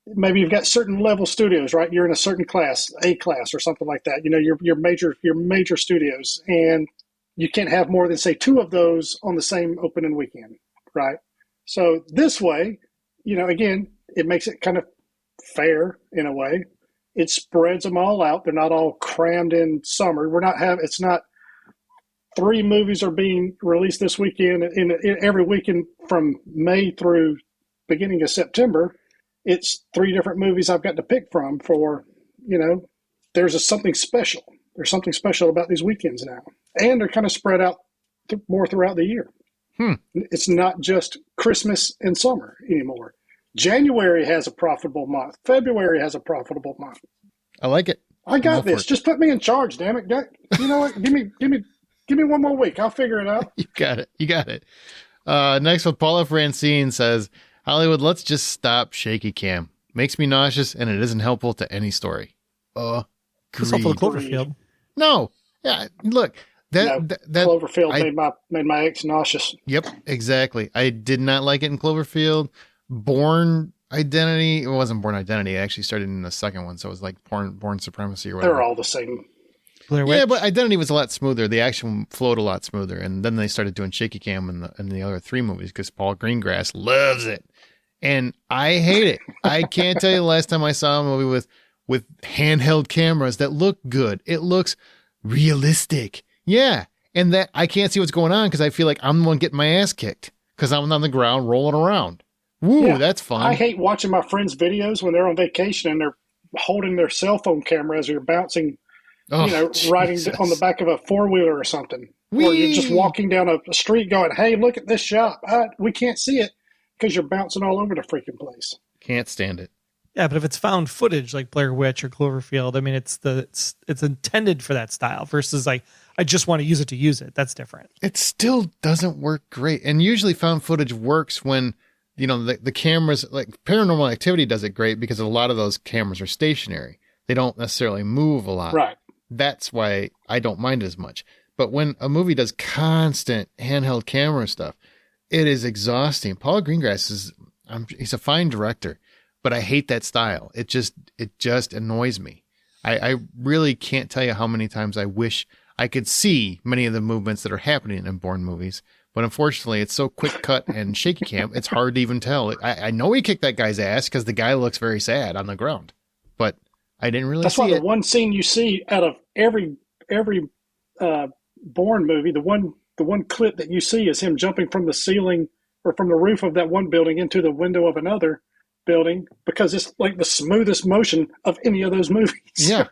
Maybe you've got certain level studios, right? You're in a certain class, A class, or something like that. Your major studios, and you can't have more than say two of those on the same opening weekend, right? So this way, again, it makes it kind of fair in a way. It spreads them all out. They're not all crammed in summer. It's not 3 movies are being released this weekend in every weekend from May through beginning of September. It's 3 different movies I've got to pick from for, there's something special. There's something special about these weekends now. And they're kind of spread out more throughout the year. It's not just Christmas and summer anymore. January has a profitable month. February has a profitable month. I like it. I got this. Just put me in charge, damn it. You know what? Give me one more week. I'll figure it out. You got it. Next one, Paula Francine says, Hollywood, let's just stop shaky cam. Makes me nauseous, and it isn't helpful to any story. It's helpful to Cloverfield. No. Yeah, look. That Cloverfield made my ex nauseous. Yep, exactly. I did not like it in Cloverfield. Born Identity. It wasn't Born Identity. It actually started in the second one, so it was like Born Supremacy or whatever. They're all the same. Yeah, but Identity was a lot smoother. The action flowed a lot smoother, and then they started doing shaky cam in the other 3 movies because Paul Greengrass loves it, and I hate it. I can't tell you the last time I saw a movie with handheld cameras that look good. It looks realistic. Yeah, and that I can't see what's going on because I feel like I'm the one getting my ass kicked because I'm on the ground rolling around. Woo, yeah, that's fun. I hate watching my friends' videos when they're on vacation and they're holding their cell phone camera as you're bouncing, riding on the back of a 4-wheeler or something. Whee! Or you're just walking down a street going, hey, look at this shot. We can't see it because you're bouncing all over the freaking place. Can't stand it. Yeah, but if it's found footage like Blair Witch or Cloverfield, I mean, it's intended for that style versus like, I just want to use it. That's different. It still doesn't work great. And usually found footage works when, the cameras, like Paranormal Activity does it great because a lot of those cameras are stationary. They don't necessarily move a lot. Right. That's why I don't mind it as much. But when a movie does constant handheld camera stuff, it is exhausting. Paul Greengrass he's a fine director, but I hate that style. It just annoys me. I really can't tell you how many times I wish I could see many of the movements that are happening in Bourne movies, But unfortunately, it's so quick cut and shaky cam, it's hard to even tell. I know he kicked that guy's ass because the guy looks very sad on the ground, but I didn't really That's see why it. the one scene you see out of every Bourne movie, the one clip that you see is him jumping from the ceiling or from the roof of that one building into the window of another building, because it's like the smoothest motion of any of those movies. Yeah.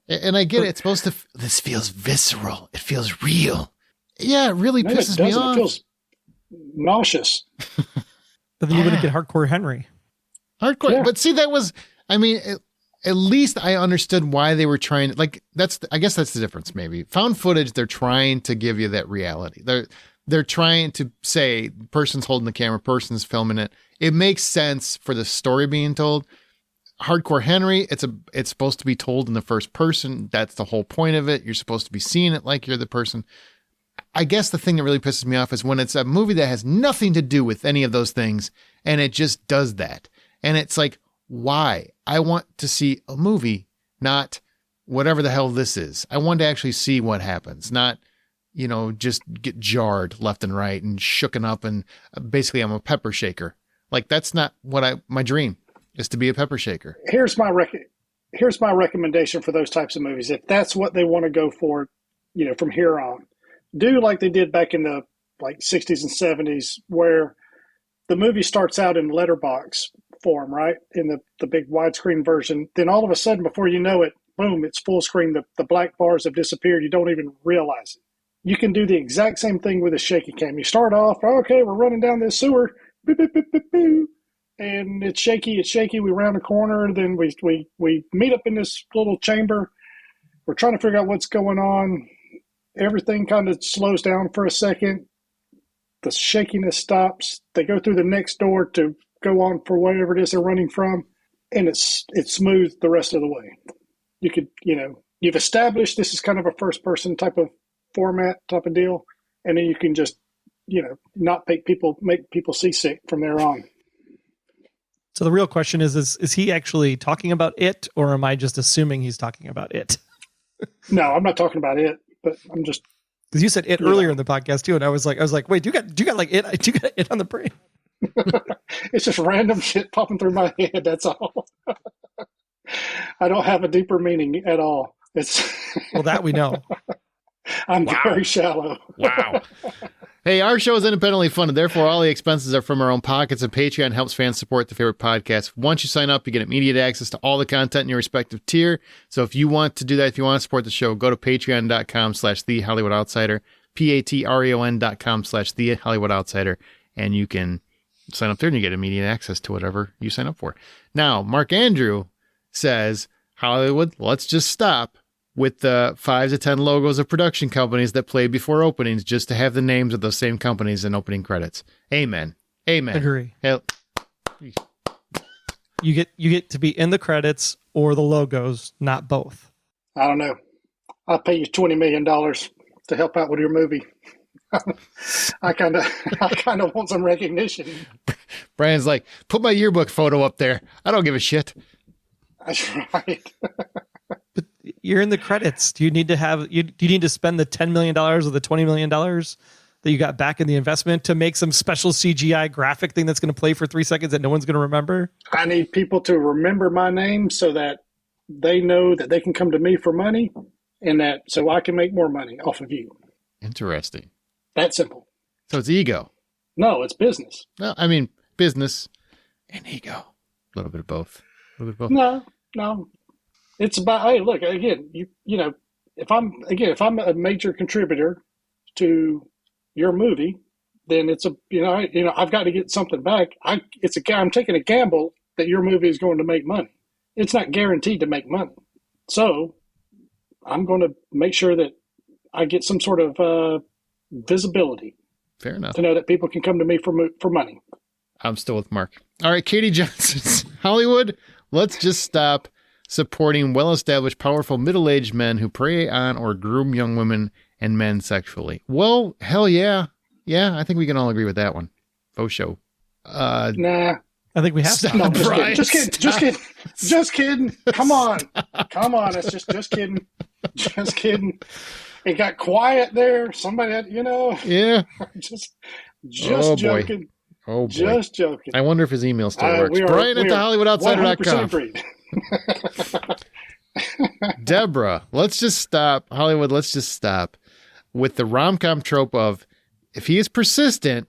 And I get it. It's supposed to, this feels visceral. It feels real. Yeah, it really No, pisses it me doesn't. off. It feels nauseous. But then you wouldn't get Hardcore Henry. Hardcore. Yeah. But see, that was, I mean, at least I understood why they were trying, like, I guess that's the difference maybe. Found footage, they're trying to give you that reality. They're trying to say, person's holding the camera, person's filming it. It makes sense for the story being told. Hardcore Henry, it's supposed to be told in the first person. That's the whole point of it. You're supposed to be seeing it like you're the person. I guess the thing that really pisses me off is when it's a movie that has nothing to do with any of those things and it just does that. And it's like, why? I want to see a movie, not whatever the hell this is. I want to actually see what happens, not, just get jarred left and right and shooken up. And basically I'm a pepper shaker. Like, that's not what my dream is, to be a pepper shaker. Here's my recommendation for those types of movies. If that's what they want to go for, from here on, do like they did back in the 60s and 70s, where the movie starts out in letterbox form, right? In the big widescreen version. Then all of a sudden, before you know it, boom, it's full screen. The black bars have disappeared. You don't even realize it. You can do the exact same thing with a shaky cam. You start off, okay, we're running down this sewer, boop, boop, boop, boop, boop, and it's shaky. We round a corner, then we meet up in this little chamber. We're trying to figure out what's going on. Everything kind of slows down for a second. The shakiness stops. They go through the next door to go on for whatever it is they're running from, and it's smooth the rest of the way. You could, you've established this is kind of a first-person type of format type of deal, and then you can just, not make people seasick from there on. So the real question is he actually talking about it, or am I just assuming he's talking about it? No, I'm not talking about it, but I'm just, because you said it earlier in the podcast too, and I was like, wait, do you got like it? Do you got it on the brain? it's just random shit popping through my head. That's all. I don't have a deeper meaning at all. Well, that we know. I'm very shallow. Wow. Hey, our show is independently funded. Therefore, all the expenses are from our own pockets, and Patreon helps fans support the favorite podcast. Once you sign up, you get immediate access to all the content in your respective tier. So if you want to do that, if you want to support the show, go to patreon.com/The Hollywood Outsider, patreon.com/The Hollywood Outsider, and you can sign up there and you get immediate access to whatever you sign up for. Now, Mark Andrew says, Hollywood, let's just stop with the 5 to 10 logos of production companies that play before openings just to have the names of those same companies in opening credits. Amen. Agree. Hell, You get to be in the credits or the logos, not both. I don't know. I'll pay you $20 million to help out with your movie. I kind of want some recognition. Brian's like, put my yearbook photo up there. I don't give a shit. That's right. But you're in the credits. Do you need to spend the $10 million or the $20 million that you got back in the investment to make some special CGI graphic thing that's going to play for 3 seconds that no one's going to remember? I need people to remember my name so that they know that they can come to me for money, and that so I can make more money off of you. Interesting. That simple. So it's ego. No, it's business. Well, I mean, business and ego. A little bit of both. No. It's about, hey, look, again, if I'm a major contributor to your movie, then it's I've got to get something back. I'm taking a gamble that your movie is going to make money. It's not guaranteed to make money. So I'm going to make sure that I get some sort of visibility. Fair enough. To know that people can come to me for money. I'm still with Mark. All right, Katie Johnson. Hollywood, let's just stop supporting well-established, powerful, middle-aged men who prey on or groom young women and men sexually. Well, hell yeah. Yeah, I think we can all agree with that one. Faux show. Nah. I think we have Stop, to. No, Brian, just kidding. Come on. It's just kidding. Just kidding. It got quiet there. Somebody had, Yeah. just Oh, boy. joking. Oh, boy. Just joking. I wonder if his email still works. Brian at thehollywoodoutsiders.com. Deborah, let's just stop. Hollywood, let's just stop with the rom-com trope of if he is persistent,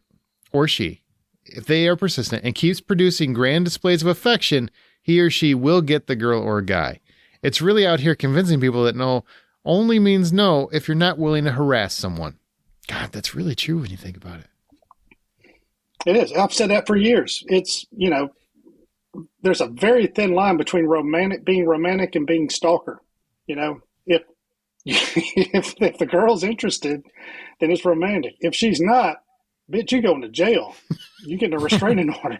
or she, if they are persistent and keeps producing grand displays of affection, he or she will get the girl or guy. It's really out here convincing people that no only means no if you're not willing to harass someone. God, that's really true when you think about it. It is. I've said that for years. It's, there's a very thin line between being romantic and being stalker. If if the girl's interested, then it's romantic. If she's not, bitch, you going to jail. You getting a restraining order.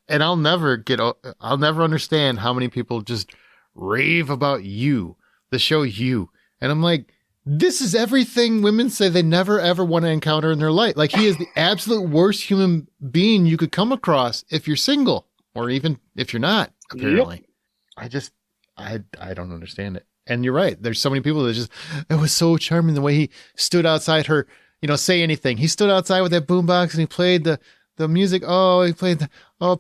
And I'll never understand how many people just rave about You, the show You. And I'm like, this is everything women say they never, ever want to encounter in their life. Like, he is the absolute worst human being you could come across if you're single, or even if you're not, apparently. Yep. I don't understand it. And you're right. There's so many people that it was so charming the way he stood outside her, Say Anything. He stood outside with that boombox and he played the music. Oh, he played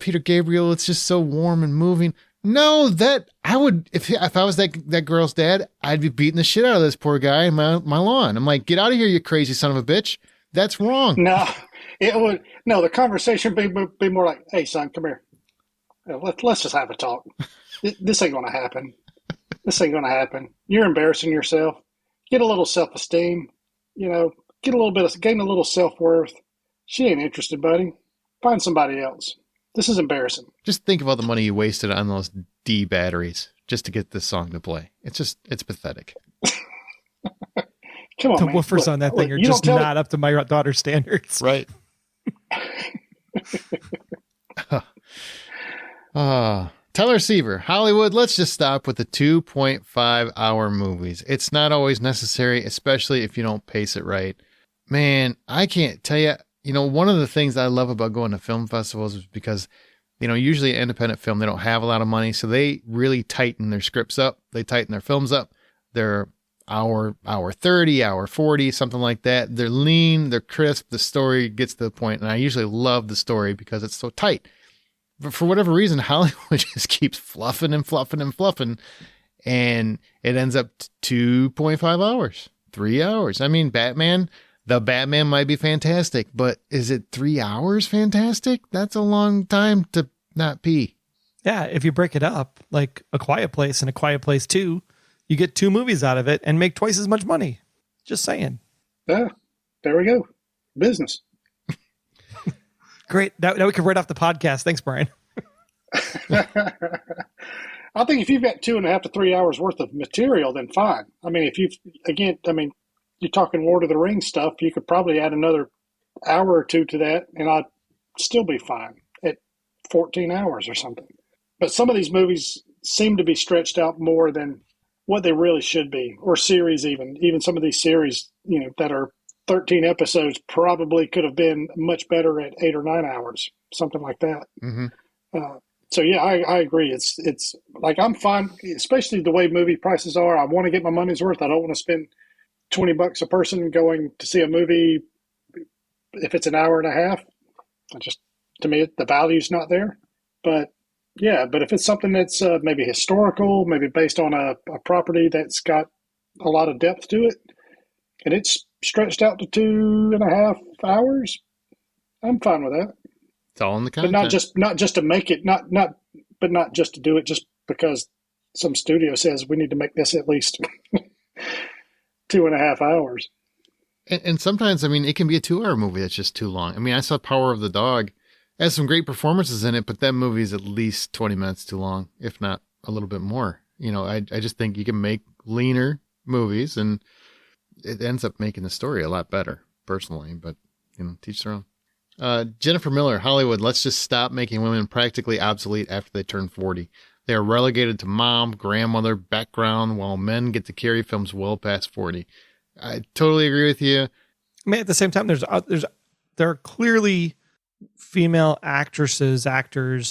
Peter Gabriel. It's just so warm and moving. No, that I would, if I was that girl's dad, I'd be beating the shit out of this poor guy in my lawn. I'm like, get out of here, you crazy son of a bitch. That's wrong. No, the conversation would be more like, hey son, come here. Let's just have a talk. This ain't going to happen. This ain't going to happen. You're embarrassing yourself. Get a little self-esteem, gain a little self-worth. She ain't interested, buddy. Find somebody else. This is embarrassing. Just think of all the money you wasted on those D batteries just to get this song to play. It's pathetic. Come on, the man. woofers on that thing are just not up to my daughter's standards. Right. Teller Seaver, Hollywood, let's just stop with the 2.5 hour movies. It's not always necessary, especially if you don't pace it right. Man, I can't tell you. One of the things I love about going to film festivals is because, usually an independent film, they don't have a lot of money. So they really tighten their scripts up. They tighten their films up. They're hour 30, hour 40, something like that. They're lean, they're crisp. The story gets to the point. And I usually love the story because it's so tight. But for whatever reason, Hollywood just keeps fluffing and fluffing and fluffing. And it ends up 2.5 hours, 3 hours. I mean, The Batman might be fantastic, but is it 3 hours fantastic? That's a long time to not pee. Yeah, if you break it up, like A Quiet Place and A Quiet Place 2, you get 2 movies out of it and make twice as much money. Just saying. Yeah, there we go. Business. Great. Now we can write off the podcast. Thanks, Brian. I think if you've got 2.5 to 3 hours worth of material, then fine. I mean, you're talking Lord of the Rings stuff, you could probably add another hour or two to that, and I'd still be fine at 14 hours or something. But some of these movies seem to be stretched out more than what they really should be, or series even. Even some of these series, that are 13 episodes probably could have been much better at 8 or 9 hours, something like that. Mm-hmm. So yeah, I agree. It's like, I'm fine, especially the way movie prices are. I want to get my money's worth. I don't want to spend $20 a person going to see a movie if it's an hour and a half. To me, the value's not there. But if it's something that's maybe historical, maybe based on a property that's got a lot of depth to it, and it's stretched out to 2.5 hours, I'm fine with that. It's all in the content. But not just to make it, not just to do it just because some studio says we need to make this at least 2.5 hours. And sometimes, it can be a 2 hour movie that's just too long. I saw Power of the Dog. It has some great performances in it, but that movie is at least 20 minutes too long, if not a little bit more. I just think you can make leaner movies and it ends up making the story a lot better, personally, but teach their own. Jennifer Miller, Hollywood, let's just stop making women practically obsolete after they turn 40. They are relegated to mom, grandmother, background, while men get to carry films well past 40. I totally agree with you. At the same time, there are clearly female actors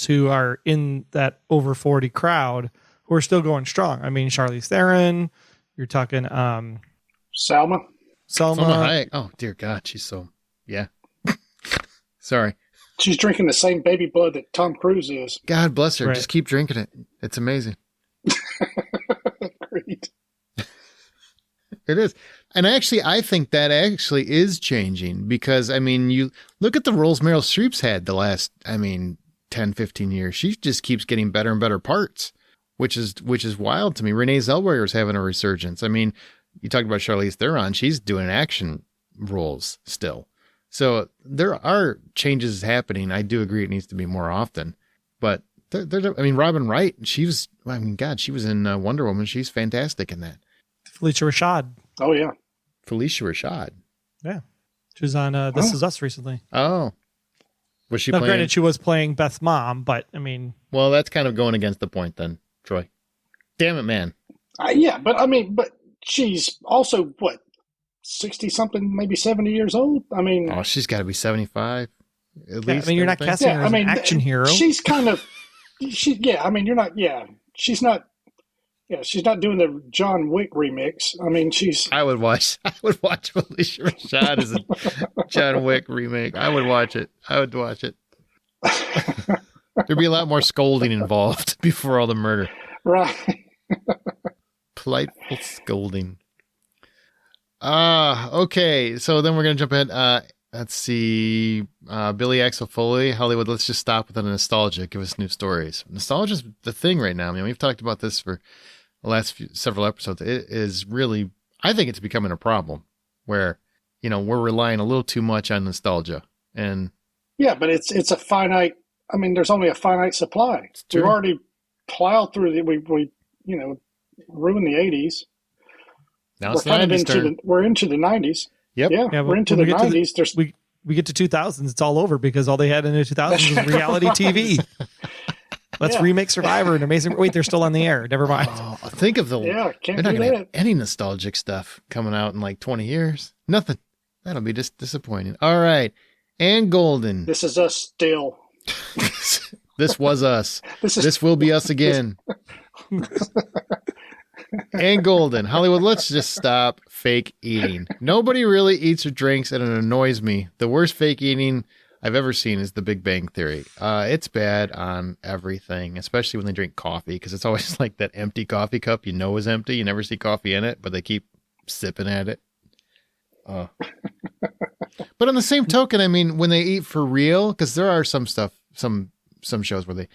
who are in that over 40 crowd who are still going strong. Charlize Theron, you're talking Salma. Salma Hayek. Oh dear God, she's so yeah. Sorry. She's drinking the same baby blood that Tom Cruise is. God bless her. Right. Just keep drinking it. It's amazing. Great. It is. And actually, I think that actually is changing because, I mean, you look at the roles Meryl Streep's had the last, 10, 15 years. She just keeps getting better and better parts, which is wild to me. Renee Zellweger's having a resurgence. I mean, you talked about Charlize Theron. She's doing action roles still. So there are changes happening. I do agree it needs to be more often. But, Robin Wright, she was in Wonder Woman. She's fantastic in that. Felicia Rashad. Oh, yeah. Felicia Rashad. Yeah. She was on This Is Us recently. Oh. Was she Now, playing? granted, she was playing Beth's mom, but, I mean... Well, that's kind of going against the point then, Troy. Damn it, man. Yeah, but she's also, 60-something, maybe 70 years old? I mean... Oh, she's got to be 75 at Yeah, least. you're not casting her as an action hero. She's kind of... you're not... Yeah, she's not... Yeah, she's not doing the John Wick remix. she's... I would watch Felicia Rashad as a John Wick remake. I would watch it. There'd be a lot more scolding involved before all the murder. Right. Politeful scolding. Okay. So then we're going to jump in. Let's see. Billy Axel Foley, Hollywood. Let's just stop with the nostalgia. Give us new stories. Nostalgia is the thing right now. We've talked about this for the last several episodes. It is really, I think it's becoming a problem where, we're relying a little too much on nostalgia. And yeah, but it's a finite, there's only a finite supply. We've already plowed through we ruined the 80s. Now it's the 90s turn. We're into the 90s. Yep. Yeah, we're into the 90s. We get to 2000s, it's all over because all they had in the 2000s was reality TV. Let's remake Survivor and Amazing. Wait, they're still on the air. Never mind. Oh, think of the. Yeah, can't they're not do going to that. have any nostalgic stuff coming out in like 20 years. Nothing. That'll be just disappointing. All right. Ann Golden. This is us still. This was us. This will be us again. Ann Golden. Hollywood, let's just stop fake eating. Nobody really eats or drinks, and it annoys me. The worst fake eating I've ever seen is The Big Bang Theory. It's bad on everything, especially when they drink coffee, because it's always like that empty coffee cup you know is empty. You never see coffee in it, but they keep sipping at it. But on the same token, when they eat for real, because there are some shows where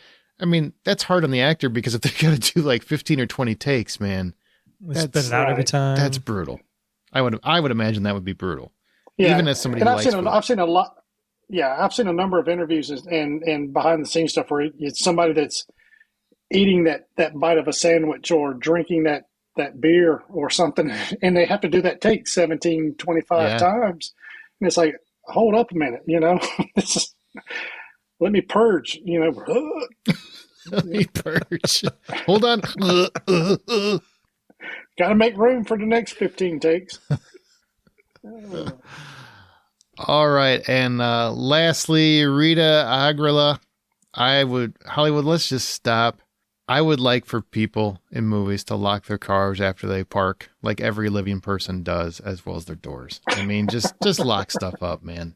that's hard on the actor, because if they're going to do like 15 or 20 takes, man, They spit it out every time. that's brutal. I would imagine that would be brutal. Yeah. Even as somebody And who I've likes seen food. I've seen a lot. Yeah, I've seen a number of interviews and behind the scenes stuff where it's somebody that's eating that bite of a sandwich or drinking that beer or something, and they have to do that take 17, 25 times. And it's like, hold up a minute, this is, let me purge, Let me purge. Hold on. Got to make room for the next 15 takes. All right. And lastly, Rita Agrila. Hollywood, let's just stop. I would like for people in movies to lock their cars after they park, like every living person does, as well as their doors. Just lock stuff up, man.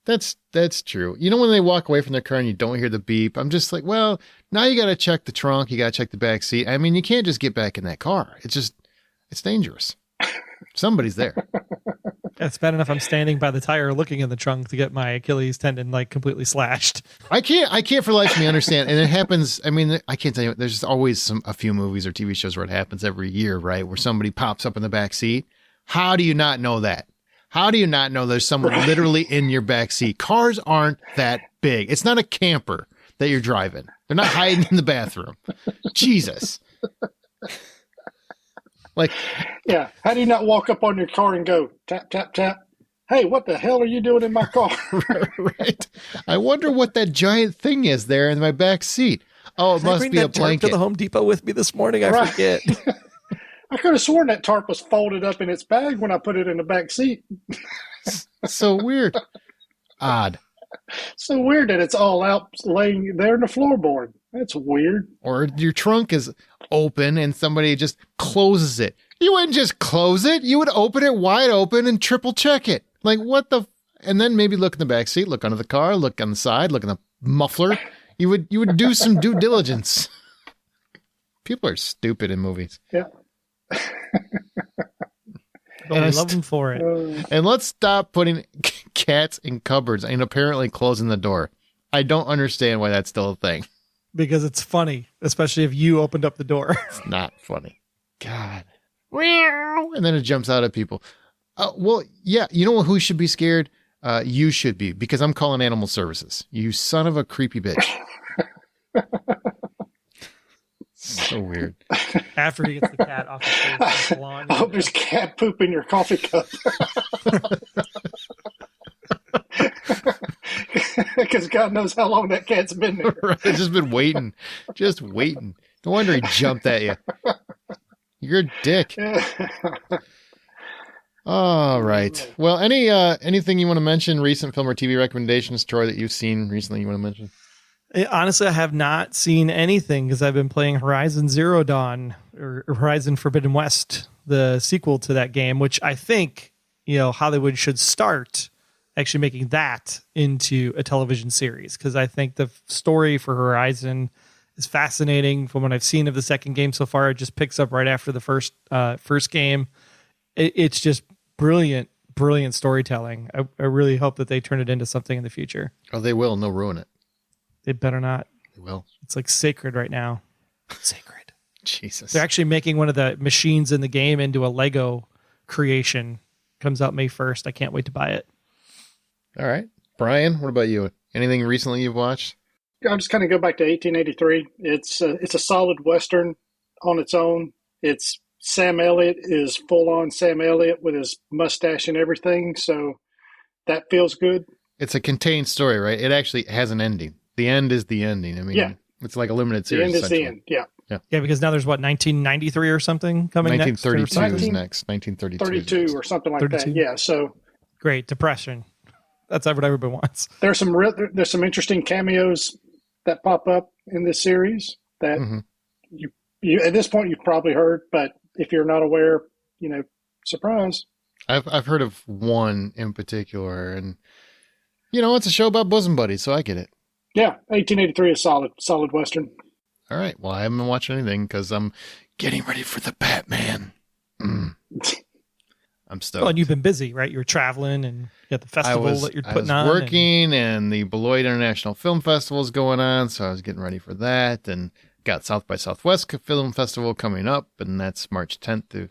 That's true. When they walk away from their car and you don't hear the beep, I'm just like, well, now you got to check the trunk. You got to check the back seat. You can't just get back in that car. It's dangerous. Somebody's there. It's bad enough I'm standing by the tire looking in the trunk to get my Achilles tendon completely slashed. I can't for the life of me understand. And it happens. I can't tell you. There's always a few movies or TV shows where it happens every year, right? Where somebody pops up in the back seat. How do you not know that? How do you not know there's someone literally in your back seat? Cars aren't that big. It's not a camper that you're driving. They're not hiding in the bathroom. Jesus. Yeah. How do you not walk up on your car and go tap, tap, tap? Hey, what the hell are you doing in my car? Right. I wonder what that giant thing is there in my back seat. Oh, it must be a blanket. To the Home Depot with me this morning. I forget. I could have sworn that tarp was folded up in its bag when I put it in the back seat. So weird. Odd. So weird that it's all out laying there in the floorboard. That's weird. Or your trunk is open and somebody just closes it. You wouldn't just close it. You would open it wide open and triple check it. Like what the? And then maybe look in the back seat, look under the car, look on the side, look in the muffler. You would do some due diligence. People are stupid in movies. Yeah. But we love them for it. And let's stop putting cats in cupboards and apparently closing the door. I don't understand why that's still a thing. Because it's funny, especially if you opened up the door. It's not funny. God. And then it jumps out at people. Well, yeah, you know who should be scared? You should be, because I'm calling animal services. You son of a creepy bitch. So weird. After he gets the cat off the lawn. I hope there's cat poop in your coffee cup. Because God knows how long that cat's been there. Right, it's just been waiting. Just waiting. No wonder he jumped at you. You're a dick. All right. Well, anything you want to mention, recent film or TV recommendations, Troy, that you've seen recently you want to mention? Honestly, I have not seen anything because I've been playing Horizon Zero Dawn or Horizon Forbidden West, the sequel to that game, which I think, Hollywood should start actually making that into a television series, because I think the story for Horizon is fascinating. From what I've seen of the second game so far, it just picks up right after the first game. It's just brilliant storytelling. I really hope that they turn it into something in the future. Oh, they will. And they'll ruin it. They better not. They will. It's like sacred right now. Sacred. Jesus. They're actually making one of the machines in the game into a Lego creation. Comes out May 1st. I can't wait to buy it. All right. Brian, what about you? Anything recently you've watched? I'll just kind of go back to 1883. It's a solid Western on its own. It's Sam Elliott is full on Sam Elliott with his mustache and everything. So that feels good. It's a contained story, right? It actually has an ending. The end is the ending. I mean, yeah. It's like a limited The series. end is the end. Yeah. Yeah, because now there's 1993 or something coming 1932 next? is next. 1932. 32 or something like 32. that. Yeah. So Great. Depression. That's what everybody wants. there's some interesting cameos that pop up in this series that you at this point you've probably heard, but if you're not aware, surprise. I've heard of one in particular, and it's a show about bosom buddies, so I get it. Yeah, 1883 is solid Western. All right. Well, I haven't been watching anything because I'm getting ready for the Batman. I'm stoked. Well, and you've been busy, right? You're traveling and you got the festival that you're putting on. I was working and the Beloit International Film Festival is going on, so I was getting ready for that, and got South by Southwest Film Festival coming up, and that's March 10th.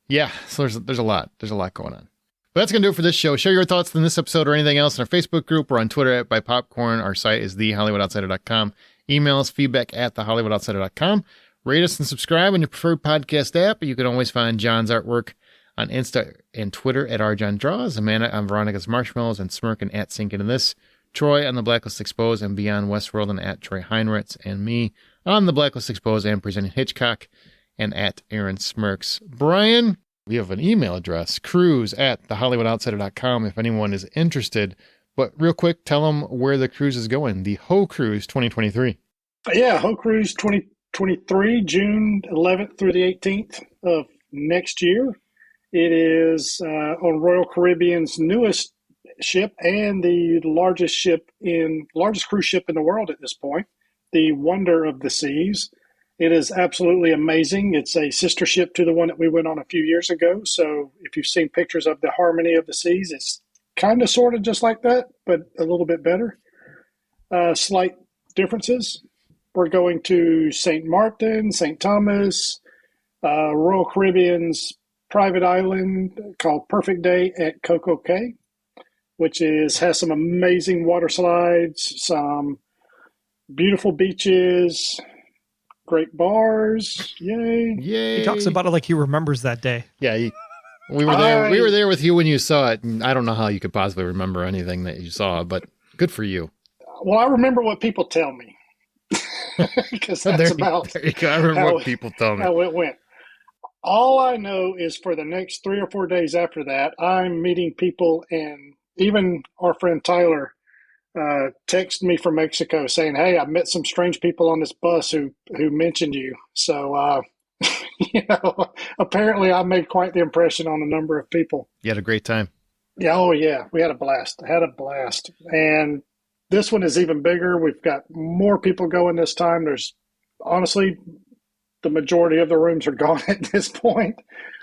Yeah, so there's a lot. There's a lot going on. But that's going to do it for this show. Share your thoughts on this episode or anything else in our Facebook group. We're on Twitter at @ByPopcorn. Our site is thehollywoodoutsider.com. Email us feedback at thehollywoodoutsider.com. Rate us and subscribe on your preferred podcast app. You can always find John's artwork on Insta and Twitter at rjohndraws, Amanda on Veronica's Marshmallows, and Smirkin at Sink Into This. Troy on the Blacklist Exposed and Beyond Westworld, and at Troy Heinritz, and me on the Blacklist Exposed and Presenting Hitchcock, and at Aaron Smirks. Brian, we have an email address, cruise at thehollywoodoutsider.com if anyone is interested. But real quick, tell them where the cruise is going. The Ho Cruise 2023. Yeah, Ho Cruise 2023, June 11th through the 18th of next year. It is on Royal Caribbean's newest ship and the largest cruise ship in the world at this point, the Wonder of the Seas. It is absolutely amazing. It's a sister ship to the one that we went on a few years ago. So if you've seen pictures of the Harmony of the Seas, it's kind of sort of just like that, but a little bit better. Slight differences. We're going to St. Martin, St. Thomas, Royal Caribbean's private island called Perfect Day at Coco Cay, which has some amazing water slides, some beautiful beaches, great bars. Yay. Yay. He talks about it like he remembers that day. Yeah, we were there. We were there with you when you saw it, and I don't know how you could possibly remember anything that you saw, but good for you. Well, I remember what people tell me. Because that's there you go. I remember what people tell me. How it went. All I know is for the next 3 or 4 days after that, I'm meeting people, and even our friend Tyler texted me from Mexico saying, "Hey, I met some strange people on this bus who mentioned you." So, apparently I made quite the impression on a number of people. You had a great time. Yeah, oh yeah, we had a blast. And this one is even bigger. We've got more people going this time. There's honestly, the majority of the rooms are gone at this point.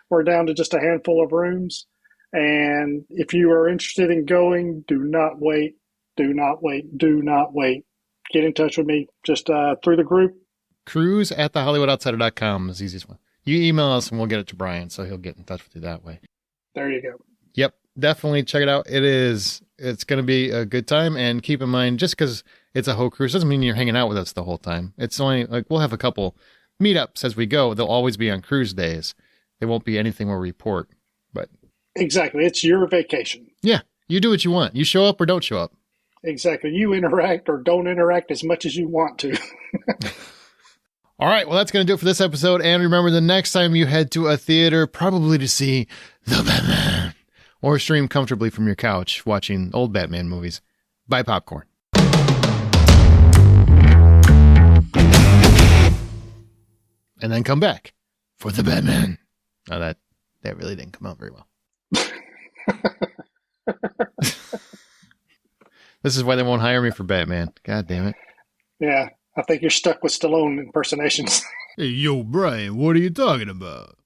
We're down to just a handful of rooms. And if you are interested in going, do not wait. Do not wait. Do not wait. Get in touch with me just through the group. Cruise@thehollywoodoutsiders.com is the easiest one. You email us and we'll get it to Brian, so he'll get in touch with you that way. There you go. Yep, definitely check it out. It's going to be a good time, and keep in mind, just because it's a whole cruise doesn't mean you're hanging out with us the whole time. It's only like we'll have a couple meetups as we go. They'll always be on cruise days. There won't be anything we'll report, but exactly, it's your vacation. Yeah, you do what you want. You show up or don't show up. Exactly, you interact or don't interact as much as you want to. All right, well, that's going to do it for this episode. And remember, the next time you head to a theater, probably to see The Batman, or stream comfortably from your couch watching old Batman movies, buy popcorn. And then come back for The Batman. Oh, that really didn't come out very well. This is why they won't hire me for Batman. God damn it. Yeah, I think you're stuck with Stallone impersonations. Hey, yo, Brian, what are you talking about?